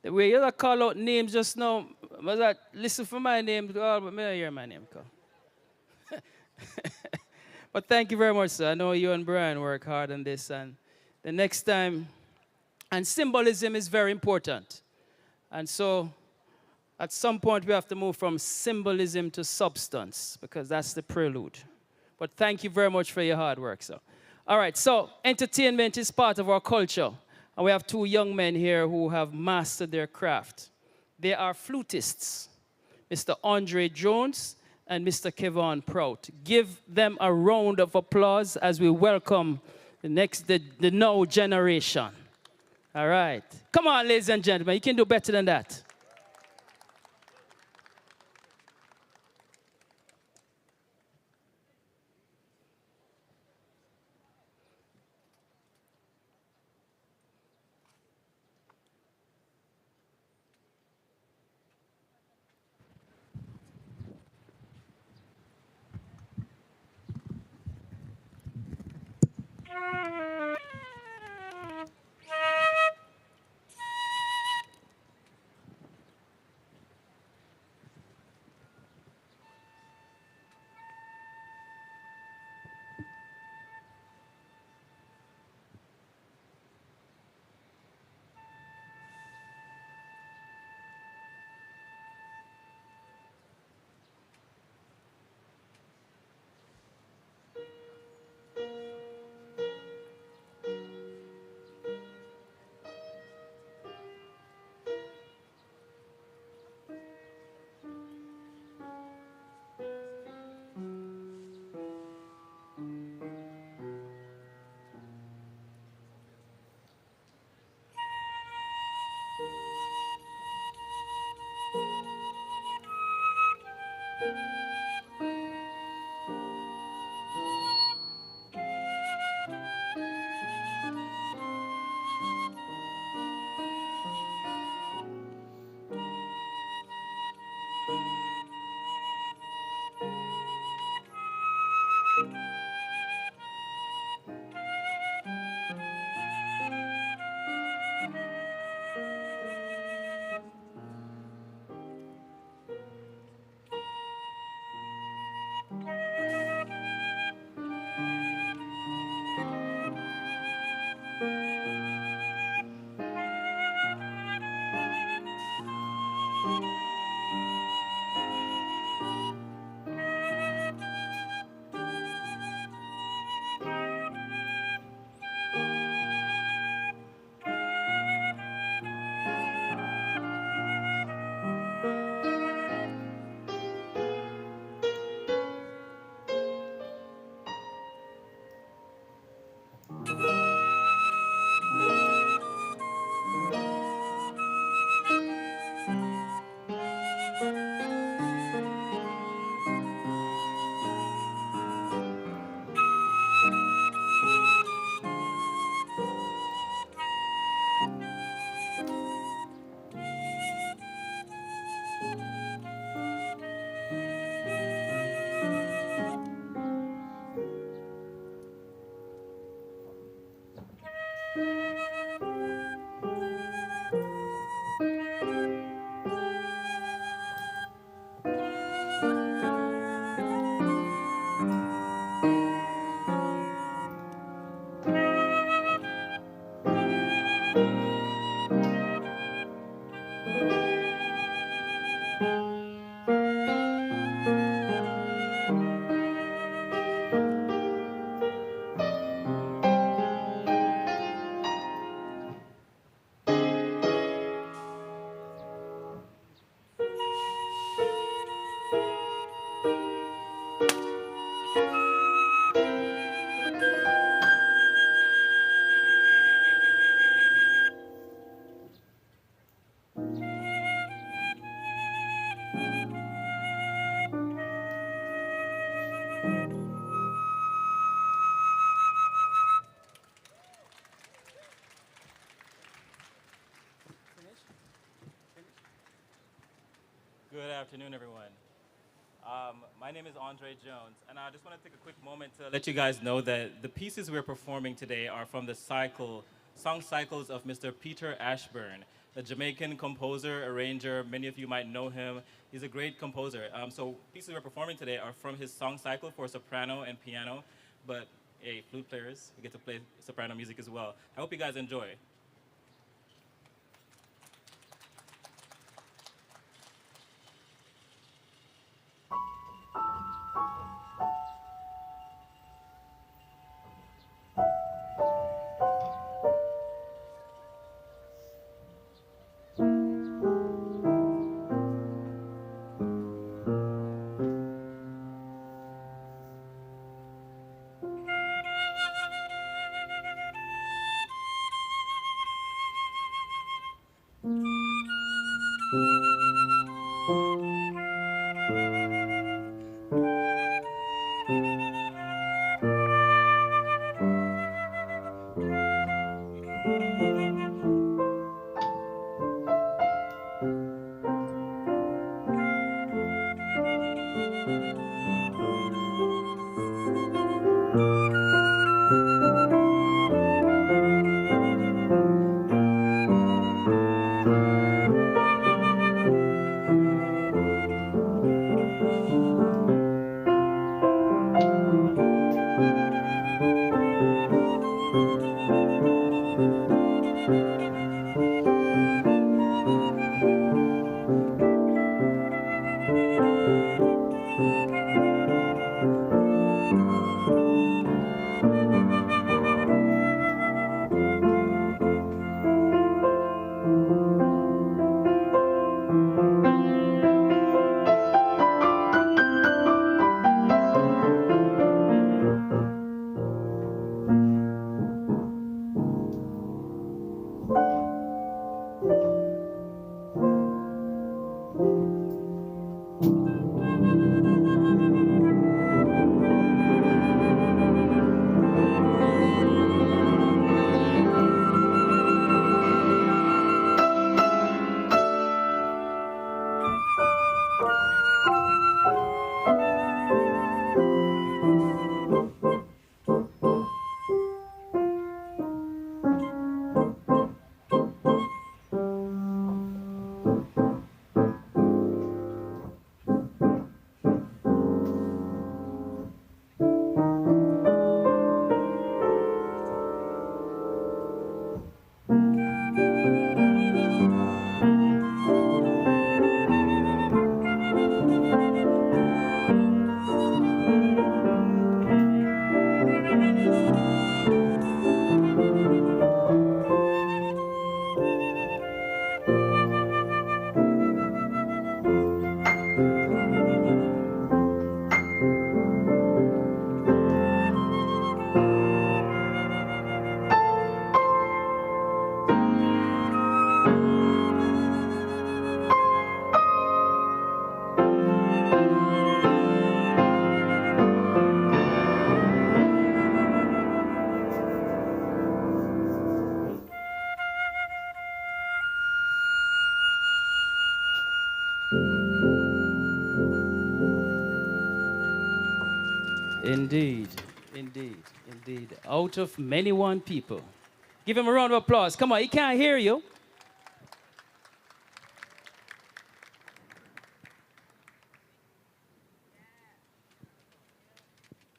The way you call out names just now, was that listen for my name, but may I hear my name call. But thank you very much, sir. I know you and Brian work hard on this, and the next time, and symbolism is very important. And so at some point we have to move from symbolism to substance, because that's the prelude. But thank you very much for your hard work, sir. All right, so entertainment is part of our culture. And we have two young men here who have mastered their craft. They are flutists, Mr. Andre Jones and Mr. Kevon Prout. Give them a round of applause as we welcome the now generation. All right. Come on, ladies and gentlemen, you can do better than that. Good afternoon, everyone. My name is Andre Jones, and I just want to take a quick moment to let you guys know that the pieces we're performing today are from the song cycles of Mr. Peter Ashburn, a Jamaican composer, arranger. Many of you might know him. He's a great composer. So pieces we're performing today are from his song cycle for soprano and piano, but hey, flute players, we get to play soprano music as well. I hope you guys enjoy. Indeed, indeed, indeed. Out of many one people. Give him a round of applause. Come on, he can't hear you.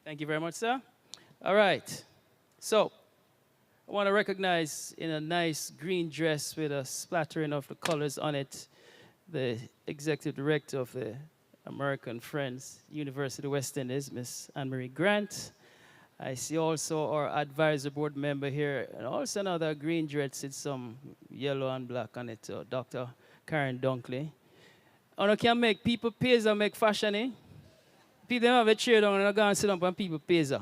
Thank you very much, sir. All right. So, I want to recognize in a nice green dress with a splattering of the colors on it, the executive director of the American Friends University West Indies, Miss Anne-Marie Grant. I see also our advisory board member here, and also another green dress with some yellow and black on it, Dr. Karen Dunkley. And can make people pays and make fashion, eh? People have a chair down and I go and sit down and people pays.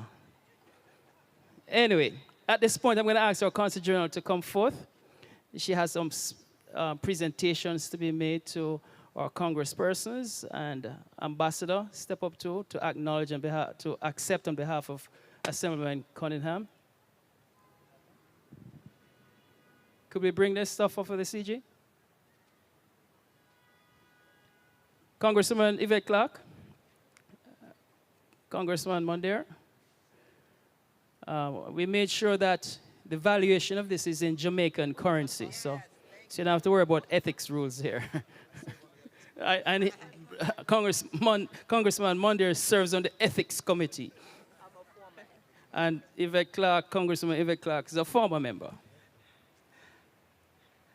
Anyway, at this point, I'm going to ask our Consul General to come forth. She has some presentations to be made to our congresspersons, and ambassador step up to acknowledge on behalf, to accept on behalf of Assemblyman Cunningham. Could we bring this stuff up for the CG? Congresswoman Yvette Clark, Congressman Mondaire. We made sure that the valuation of this is in Jamaican currency, so you don't have to worry about ethics rules here. Congressman Mondaire serves on the ethics committee. And Yvette Clark, Congresswoman Yvette Clark, is a former member.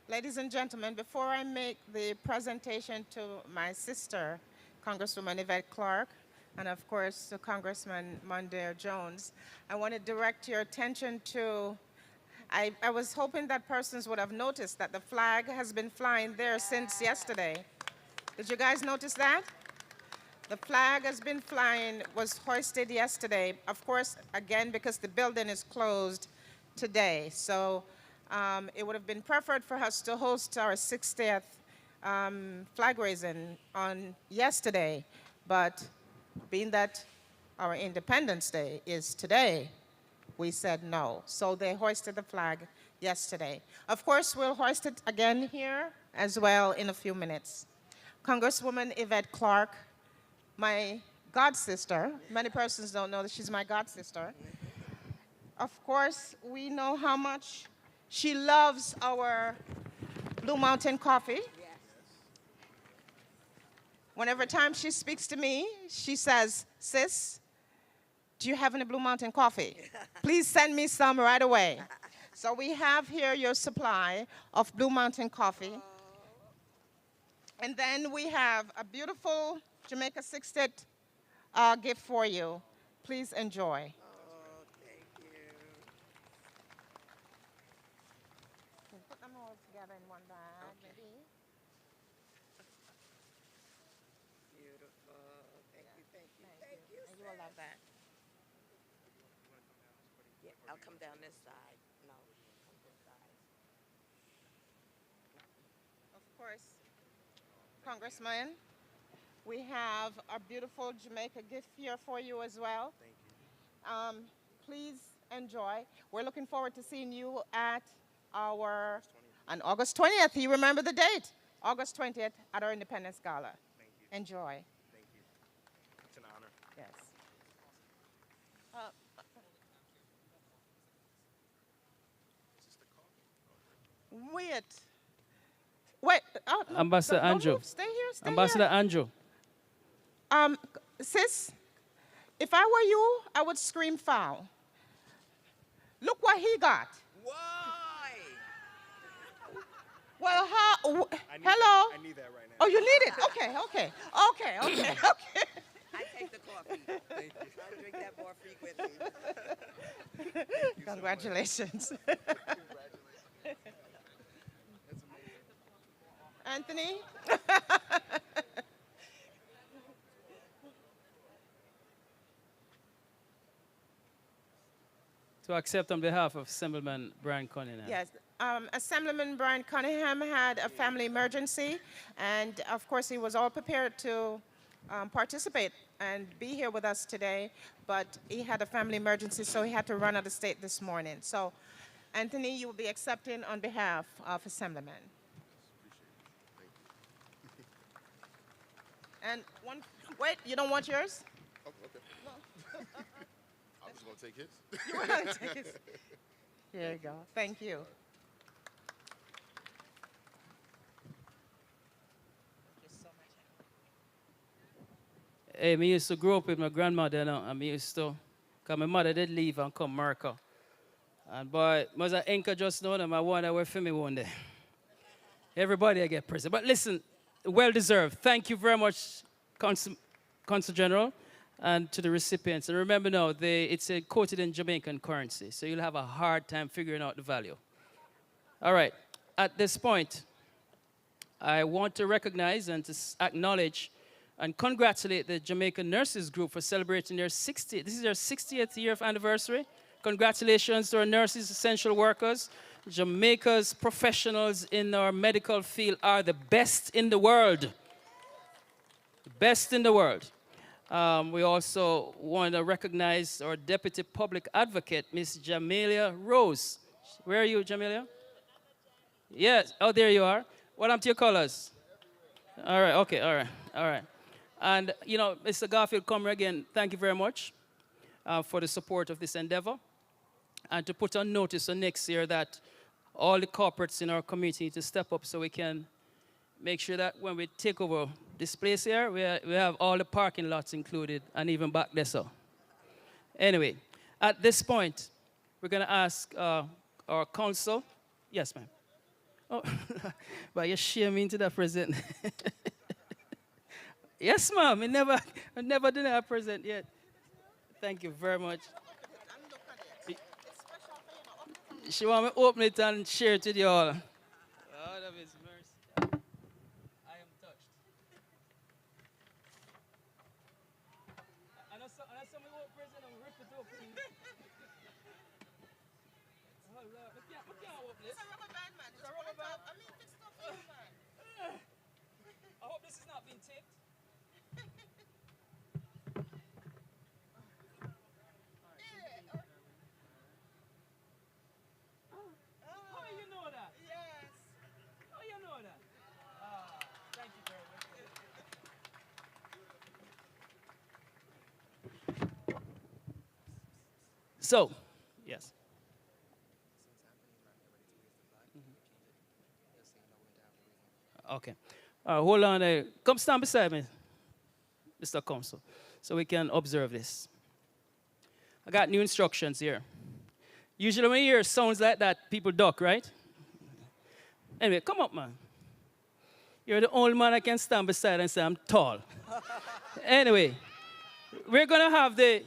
Ladies and gentlemen, before I make the presentation to my sister, Congresswoman Yvette Clark, and of course to Congressman Mondaire Jones, I want to direct your attention to, I was hoping that persons would have noticed that the flag has been flying there since yesterday. Did you guys notice that? The flag has been flying, was hoisted yesterday, of course, again, because the building is closed today. So it would have been preferred for us to host our 60th flag raising on yesterday, but being that our Independence Day is today, we said no. So they hoisted the flag yesterday. Of course, we'll hoist it again here as well in a few minutes. Congresswoman Yvette Clark, my god sister. Many persons don't know that she's my god sister. Of course, we know how much she loves our Blue Mountain coffee. Whenever time she speaks to me, she says, "Sis, do you have any Blue Mountain coffee? Please send me some right away." So we have here your supply of Blue Mountain coffee. And then we have a beautiful Jamaica Sextet gift for you. Please enjoy. Oh, thank you. Put them all together in one bag, maybe. Beautiful. Thank you, thank you, Thank thank you. you. And you will love that. Yeah, I'll come down this side. No, come this side. Of course, Congressman, we have a beautiful Jamaica gift here for you as well. Thank you. Please enjoy. We're looking forward to seeing you at our, on August 20th. You remember the date? August 20th at our Independence Gala. Thank you. Enjoy. Thank you. It's an honor. Yes. Wait. Wait. Ambassador don't Andrew. move. Stay here. Stay Ambassador here. Andrew. Sis, if I were you, I would scream foul. Look what he got. Why? Well, how? I need Hello. That. I need that right now. Oh, you need it. Okay. Okay. Okay. Okay. Okay. I take the coffee. Thank you. I drink that more frequently. Congratulations. Anthony? To accept on behalf of Assemblyman Brian Cunningham. Yes. Assemblyman Brian Cunningham had a family emergency, and of course he was all prepared to participate and be here with us today, but he had a family emergency, so he had to run out of state this morning. So, Anthony, you will be accepting on behalf of Assemblyman. And one, wait, you don't want yours? Oh, okay. I'm just gonna take his. You want to take his? Here you go. Thank you. Hey, me used to grow up with my grandmother, you know, and me used to, because my mother did leave and come America. And boy, was an anchor just now, and I wonder where for me one day. Everybody I get present. But listen, well deserved. Thank you very much, Consul General, and to the recipients. And remember now, it's quoted in Jamaican currency, so you'll have a hard time figuring out the value. All right, at this point, I want to recognize and to acknowledge and congratulate the Jamaican Nurses Group for celebrating their 60th. This is their 60th year of anniversary. Congratulations to our nurses, essential workers. Jamaica's professionals in our medical field are the best in the world. The best in the world. We also want to recognize our Deputy Public Advocate, Miss Jamelia Rose. Where are you, Jamelia? Yes. Oh, there you are. What happened to your colors? All right. Okay. All right. All right. And, you know, Mr. Garfield Comer, again, thank you very much for the support of this endeavor. And to put on notice for next year that all the corporates in our community need to step up so we can make sure that when we take over this place here, we have all the parking lots included and even back there, so. Anyway, at this point, we're going to ask our council. Yes, ma'am. Oh, but you share me into that present. Yes, ma'am. I never did a present yet. Thank you very much. She want me to open it and share it with you all. Lord of His mercy. I am touched. I know somebody won't present and rip it open. Oh, Lord. I can't open this. It's a rubber band, man. It's a rubber band. I mean, fix stuff for you, man. I hope this is not being taped. How do you know that? Yes. How do you know that? Thank you very much. So, yes. Okay. Hold on. Come stand beside me, Mr. Counsel, so we can observe this. I got new instructions here. Usually when you hear sounds like that, people duck, right? Anyway, come up, man. You're the only man I can stand beside and say I'm tall. Anyway, we're going to have the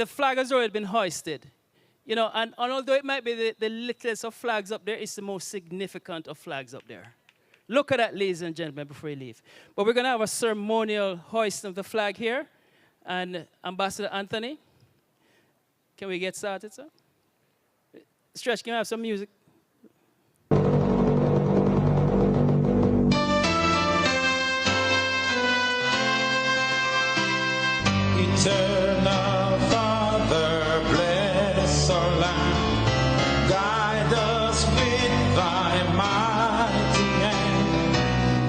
flag has already been hoisted. You know, and although it might be the littlest of flags up there, it's the most significant of flags up there. Look at that, ladies and gentlemen, before you leave. But we're going to have a ceremonial hoisting of the flag here. And Ambassador Anthony, can we get started, sir? Stretch, can we have some music? Eternal Father, bless our land. Guide us with thy mighty hand.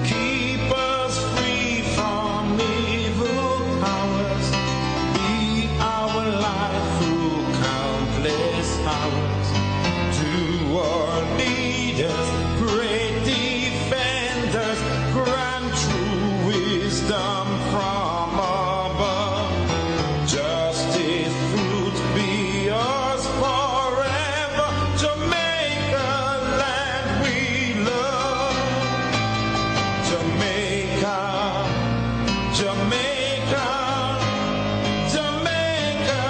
Keep us free from evil powers. Be our light through countless hours. To our leaders, great defenders, grant true wisdom from above. Justice fruit be ours forever. Jamaica, land we love. Jamaica, Jamaica, Jamaica,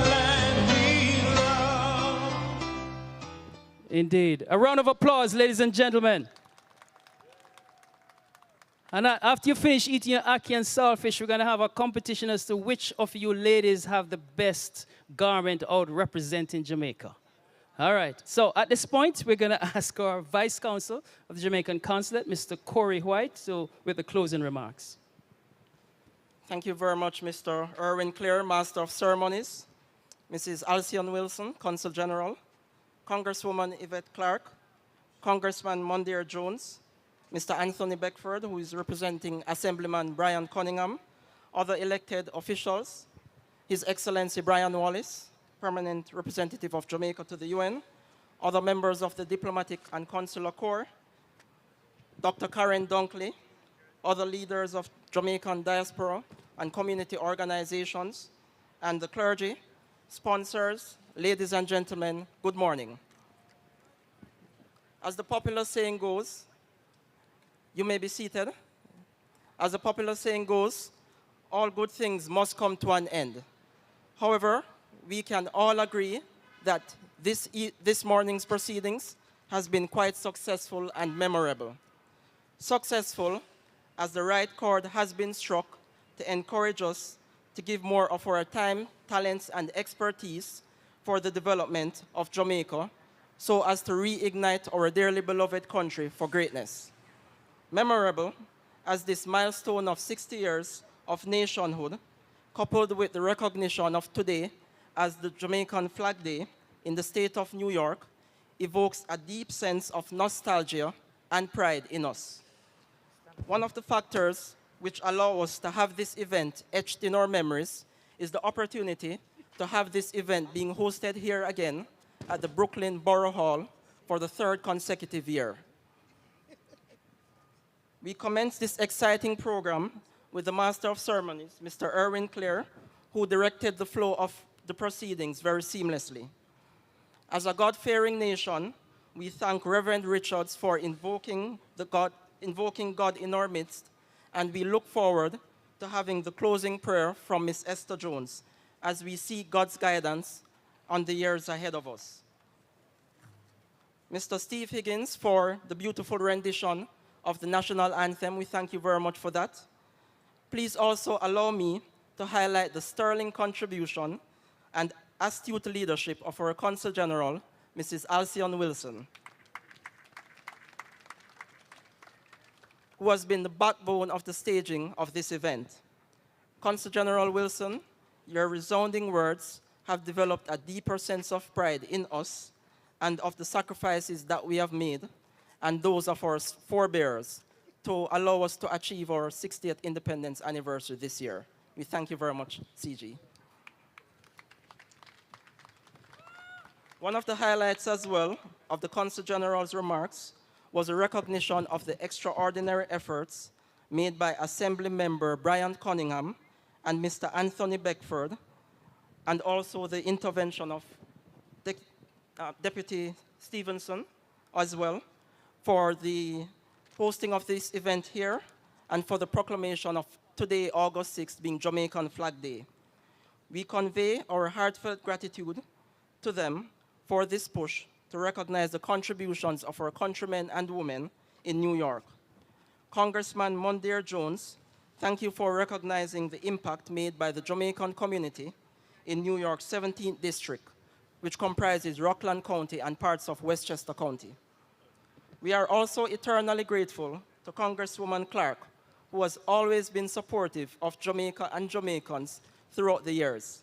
land we love. Indeed. A round of applause, ladies and gentlemen. And after you finish eating your ackee and saltfish, we're going to have a competition as to which of you ladies have the best garment out representing Jamaica. All right. So at this point, we're going to ask our Vice Consul of the Jamaican Consulate, Mr. Corey White, with the closing remarks. Thank you very much, Mr. Erwin Clare, Master of Ceremonies, Mrs. Alcyon Wilson, Consul General, Congresswoman Yvette Clark, Congressman Mondaire Jones, Mr. Anthony Beckford, who is representing Assemblyman Brian Cunningham, other elected officials, His Excellency Brian Wallace, Permanent Representative of Jamaica to the UN, other members of the Diplomatic and Consular Corps, Dr. Karen Dunkley, other leaders of Jamaican diaspora and community organizations, and the clergy, sponsors, ladies and gentlemen, good morning. As the popular saying goes, you may be seated. As the popular saying goes, all good things must come to an end. However, we can all agree that this morning's proceedings has been quite successful and memorable. Successful as the right chord has been struck to encourage us to give more of our time, talents, and expertise for the development of Jamaica so as to reignite our dearly beloved country for greatness. Memorable as this milestone of 60 years of nationhood, coupled with the recognition of today as the Jamaican Flag Day in the state of New York, evokes a deep sense of nostalgia and pride in us. One of the factors which allow us to have this event etched in our memories is the opportunity to have this event being hosted here again at the Brooklyn Borough Hall for the third consecutive year. We commenced this exciting program with the Master of Ceremonies, Mr. Erwin Clare, who directed the flow of the proceedings very seamlessly. As a God-fearing nation, we thank Reverend Richards for invoking God in our midst, and we look forward to having the closing prayer from Ms. Esther Jones as we seek God's guidance on the years ahead of us. Mr. Steve Higgins for the beautiful rendition of the national anthem. We thank you very much for that. Please also allow me to highlight the sterling contribution and astute leadership of our Consul General, Mrs. Alcyon Wilson, who has been the backbone of the staging of this event. Consul General Wilson, your resounding words have developed a deeper sense of pride in us and of the sacrifices that we have made and those of our forebears to allow us to achieve our 60th independence anniversary this year. We thank you very much, CG. One of the highlights as well of the Consul General's remarks was a recognition of the extraordinary efforts made by Assembly Member Brian Cunningham and Mr. Anthony Beckford, and also the intervention of Deputy Stevenson as well, for the hosting of this event here and for the proclamation of today, August 6th, being Jamaican Flag Day. We convey our heartfelt gratitude to them for this push to recognize the contributions of our countrymen and women in New York. Congressman Mondaire Jones, thank you for recognizing the impact made by the Jamaican community in New York's 17th District, which comprises Rockland County and parts of Westchester County. We are also eternally grateful to Congresswoman Clark, who has always been supportive of Jamaica and Jamaicans throughout the years,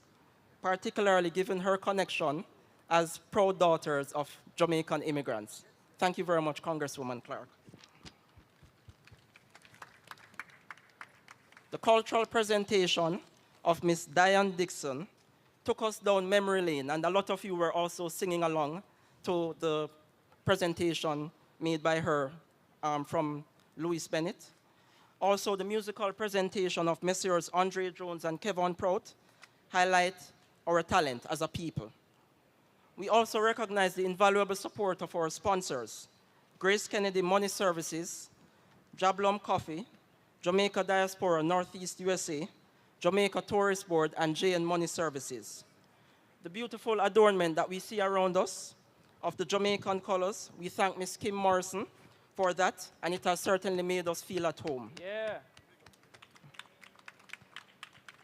particularly given her connection as proud daughters of Jamaican immigrants. Thank you very much, Congresswoman Clark. The cultural presentation of Ms. Diane Dixon took us down memory lane, and a lot of you were also singing along to the presentation made by her from Louis Bennett. Also, the musical presentation of Messrs. Andre Jones and Kevin Prout highlight our talent as a people. We also recognize the invaluable support of our sponsors, Grace Kennedy Money Services, Jablom Coffee, Jamaica Diaspora Northeast USA, Jamaica Tourist Board, and JN Money Services. The beautiful adornment that we see around us of the Jamaican colors, we thank Ms. Kim Morrison for that, and it has certainly made us feel at home. Yeah.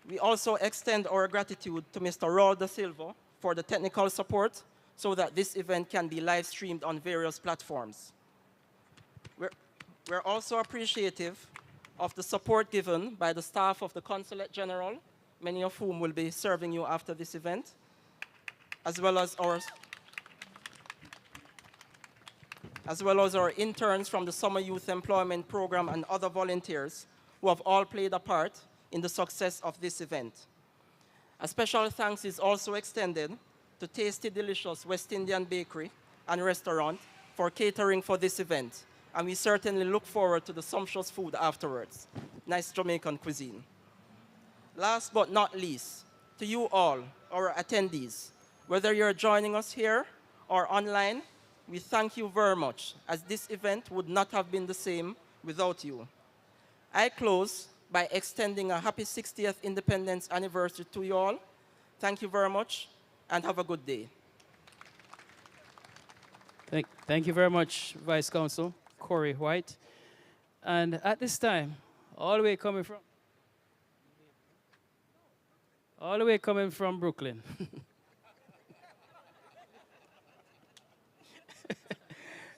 We also extend our gratitude to Mr. Raul da Silva for the technical support so that this event can be live streamed on various platforms. We're also appreciative of the support given by the staff of the Consulate General, many of whom will be serving you after this event, as well as our interns from the Summer Youth Employment Program and other volunteers who have all played a part in the success of this event. A special thanks is also extended to Tasty Delicious West Indian Bakery and Restaurant for catering for this event, and we certainly look forward to the sumptuous food afterwards. Nice Jamaican cuisine. Last but not least, to you all, our attendees, whether you're joining us here or online, we thank you very much, as this event would not have been the same without you. I close by extending a happy 60th Independence anniversary to you all. Thank you very much, and have a good day. Thank you very much, Vice Consul Corey White. And at this time, all the way coming from Brooklyn.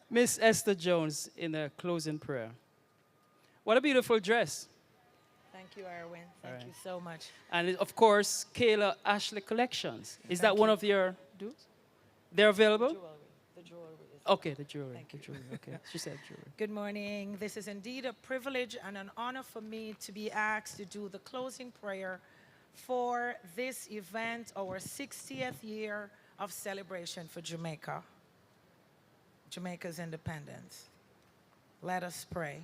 Miss Esther Jones in a closing prayer. What a beautiful dress. Thank you, Erwin. Thank you so much. And of course, Kayla Ashley Collections. Is that one of your dudes? They're available? The jewelry is Okay, the jewelry. The jewelry. Okay, she said jewelry. Good morning. This is indeed a privilege and an honor for me to be asked to do the closing prayer for this event, our 60th year of celebration for Jamaica, Jamaica's independence. Let us pray.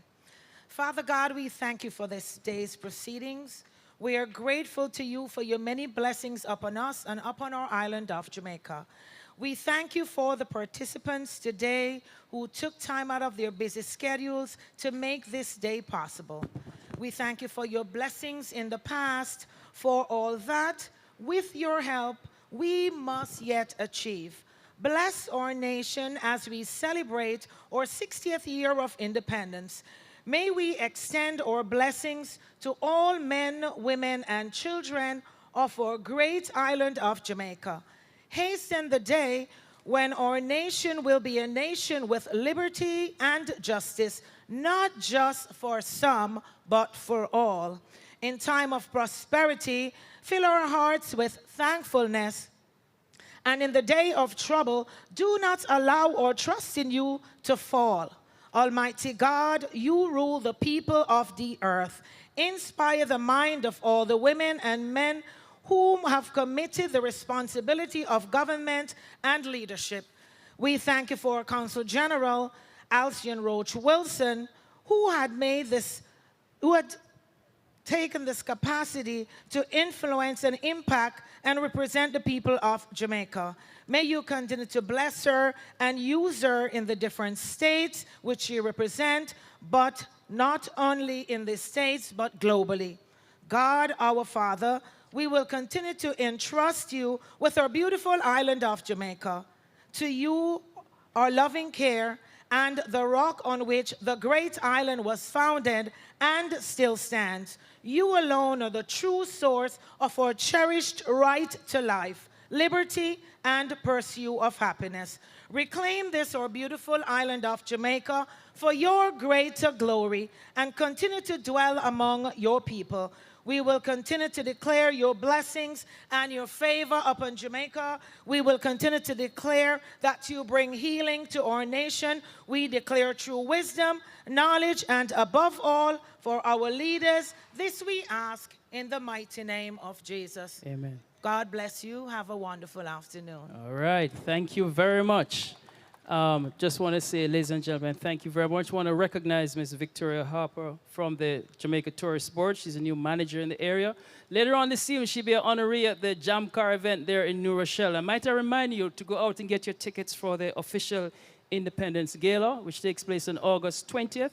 Father God, we thank you for this day's proceedings. We are grateful to you for your many blessings upon us and upon our island of Jamaica. We thank you for the participants today who took time out of their busy schedules to make this day possible. We thank you for your blessings in the past, for all that, with your help, we must yet achieve. Bless our nation as we celebrate our 60th year of independence. May we extend our blessings to all men, women, and children of our great island of Jamaica. Hasten the day when our nation will be a nation with liberty and justice, not just for some, but for all. In time of prosperity, fill our hearts with thankfulness. And in the day of trouble, do not allow our trust in you to fall. Almighty God, you rule the people of the earth. Inspire the mind of all the women and men whom have committed the responsibility of government and leadership. We thank you for our Consul General, Alcion Roach Wilson, who had taken this capacity to influence and impact and represent the people of Jamaica. May you continue to bless her and use her in the different states which she represents, but not only in the states, but globally. God, our Father, we will continue to entrust you with our beautiful island of Jamaica. To you, our loving care, and the rock on which the great island was founded and still stands. You alone are the true source of our cherished right to life, liberty, and pursuit of happiness. Reclaim this, our beautiful island of Jamaica, for your greater glory, and continue to dwell among your people. We will continue to declare your blessings and your favor upon Jamaica. We will continue to declare that you bring healing to our nation. We declare true wisdom, knowledge, and above all, for our leaders. This we ask in the mighty name of Jesus. Amen. God bless you. Have a wonderful afternoon. All right. Thank you very much. Just want to say, ladies and gentlemen, thank you very much. Want to recognize Ms. Victoria Harper from the Jamaica Tourist Board. She's a new manager in the area. Later on this evening, she'll be an honoree at the Jam Car event there in New Rochelle. And might I remind you to go out and get your tickets for the official Independence Gala, which takes place on August 20th.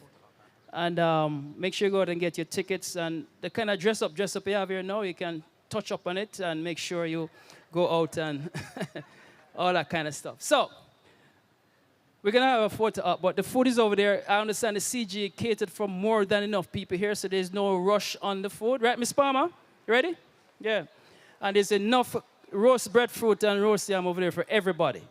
And make sure you go out and get your tickets. And the kind of dress up you have here now, you can touch up on it and make sure you go out and all that kind of stuff. So, we're going to have a photo up, but the food is over there. I understand the CG catered for more than enough people here, so there's no rush on the food. Right, Miss Palmer? You ready? Yeah. And there's enough roast breadfruit and roast yam over there for everybody.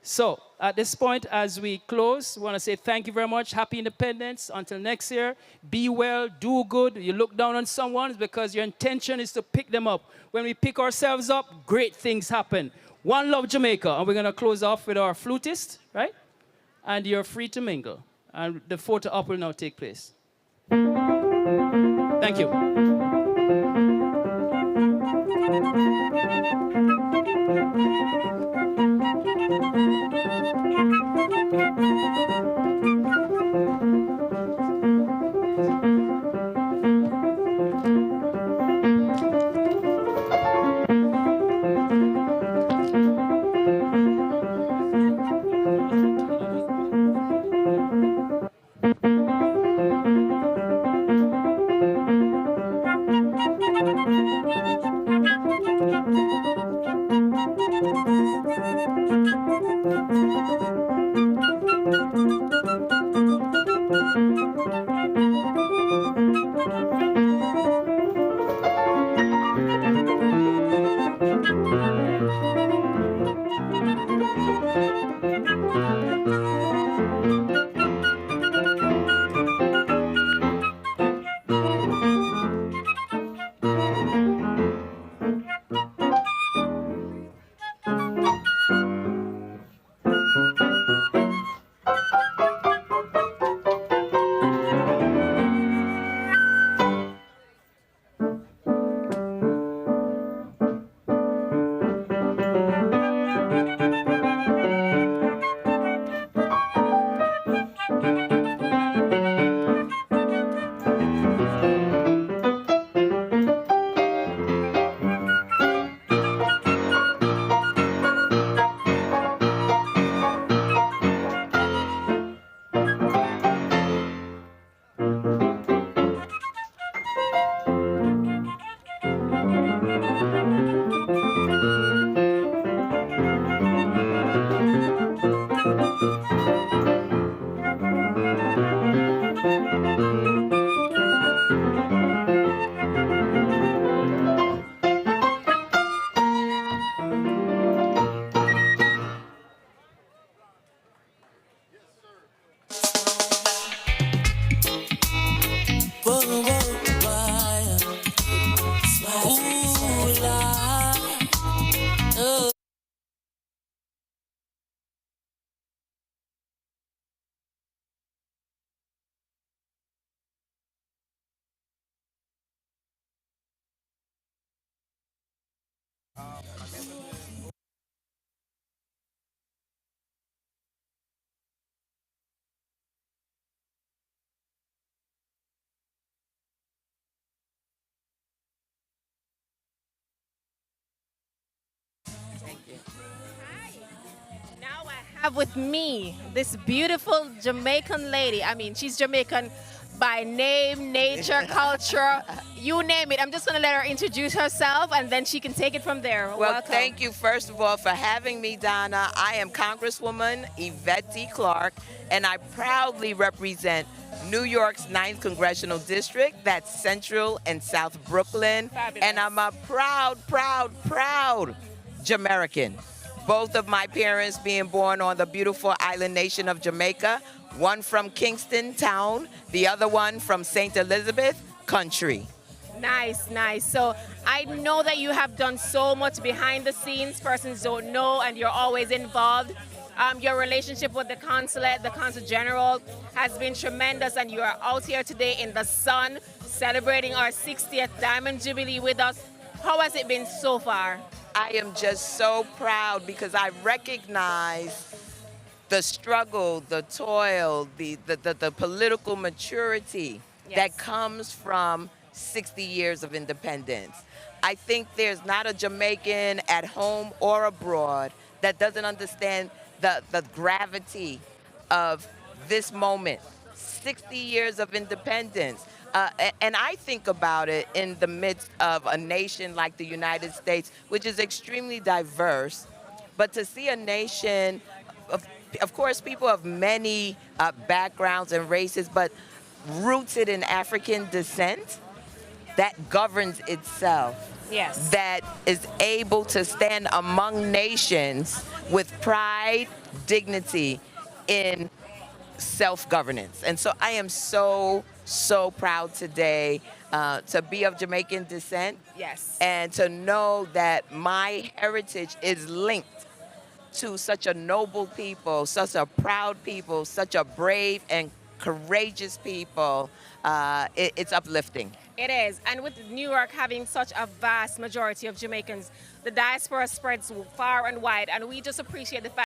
So, at this point, as we close, we want to say thank you very much. Happy Independence. Until next year, be well, do good. You look down on someone because your intention is to pick them up. When we pick ourselves up, great things happen. One love, Jamaica. And we're going to close off with our flutist, right? And you're free to mingle. And the photo op will now take place. Thank you. have with me this beautiful Jamaican lady. I mean, she's Jamaican by name, nature, culture, you name it. I'm just going to let her introduce herself, and then she can take it from there. Well, Welcome. thank you, first of all, for having me, Donna. I am Congresswoman Yvette D. Clarke, and I proudly represent New York's 9th Congressional District. That's Central and South Brooklyn. Fabulous. And I'm a proud Jamaican. Both of my parents being born on the beautiful island nation of Jamaica, one from Kingston Town, the other one from St. Elizabeth Country. Nice, nice. So I know that you have done so much behind the scenes. Persons don't know, and you're always involved. Your relationship with the consulate, the consul general, has been tremendous, and you are out here today in the sun celebrating our 60th Diamond Jubilee with us. How has it been so far? I am just so proud because I recognize the struggle, the toil, the political maturity that comes from 60 years of independence. I think there's not a Jamaican at home or abroad that doesn't understand the gravity of this moment. 60 years of independence. And I think about it in the midst of a nation like the United States, which is extremely diverse, but to see a nation of course, people of many backgrounds and races, but rooted in African descent, that governs itself. Yes. That is able to stand among nations with pride, dignity, in self-governance. And so I am so proud today to be of Jamaican descent. Yes. And to know that my heritage is linked to such a noble people, such a proud people, such a brave and courageous people. It's uplifting. It is. And with New York having such a vast majority of Jamaicans, the diaspora spreads far and wide, and we just appreciate the fact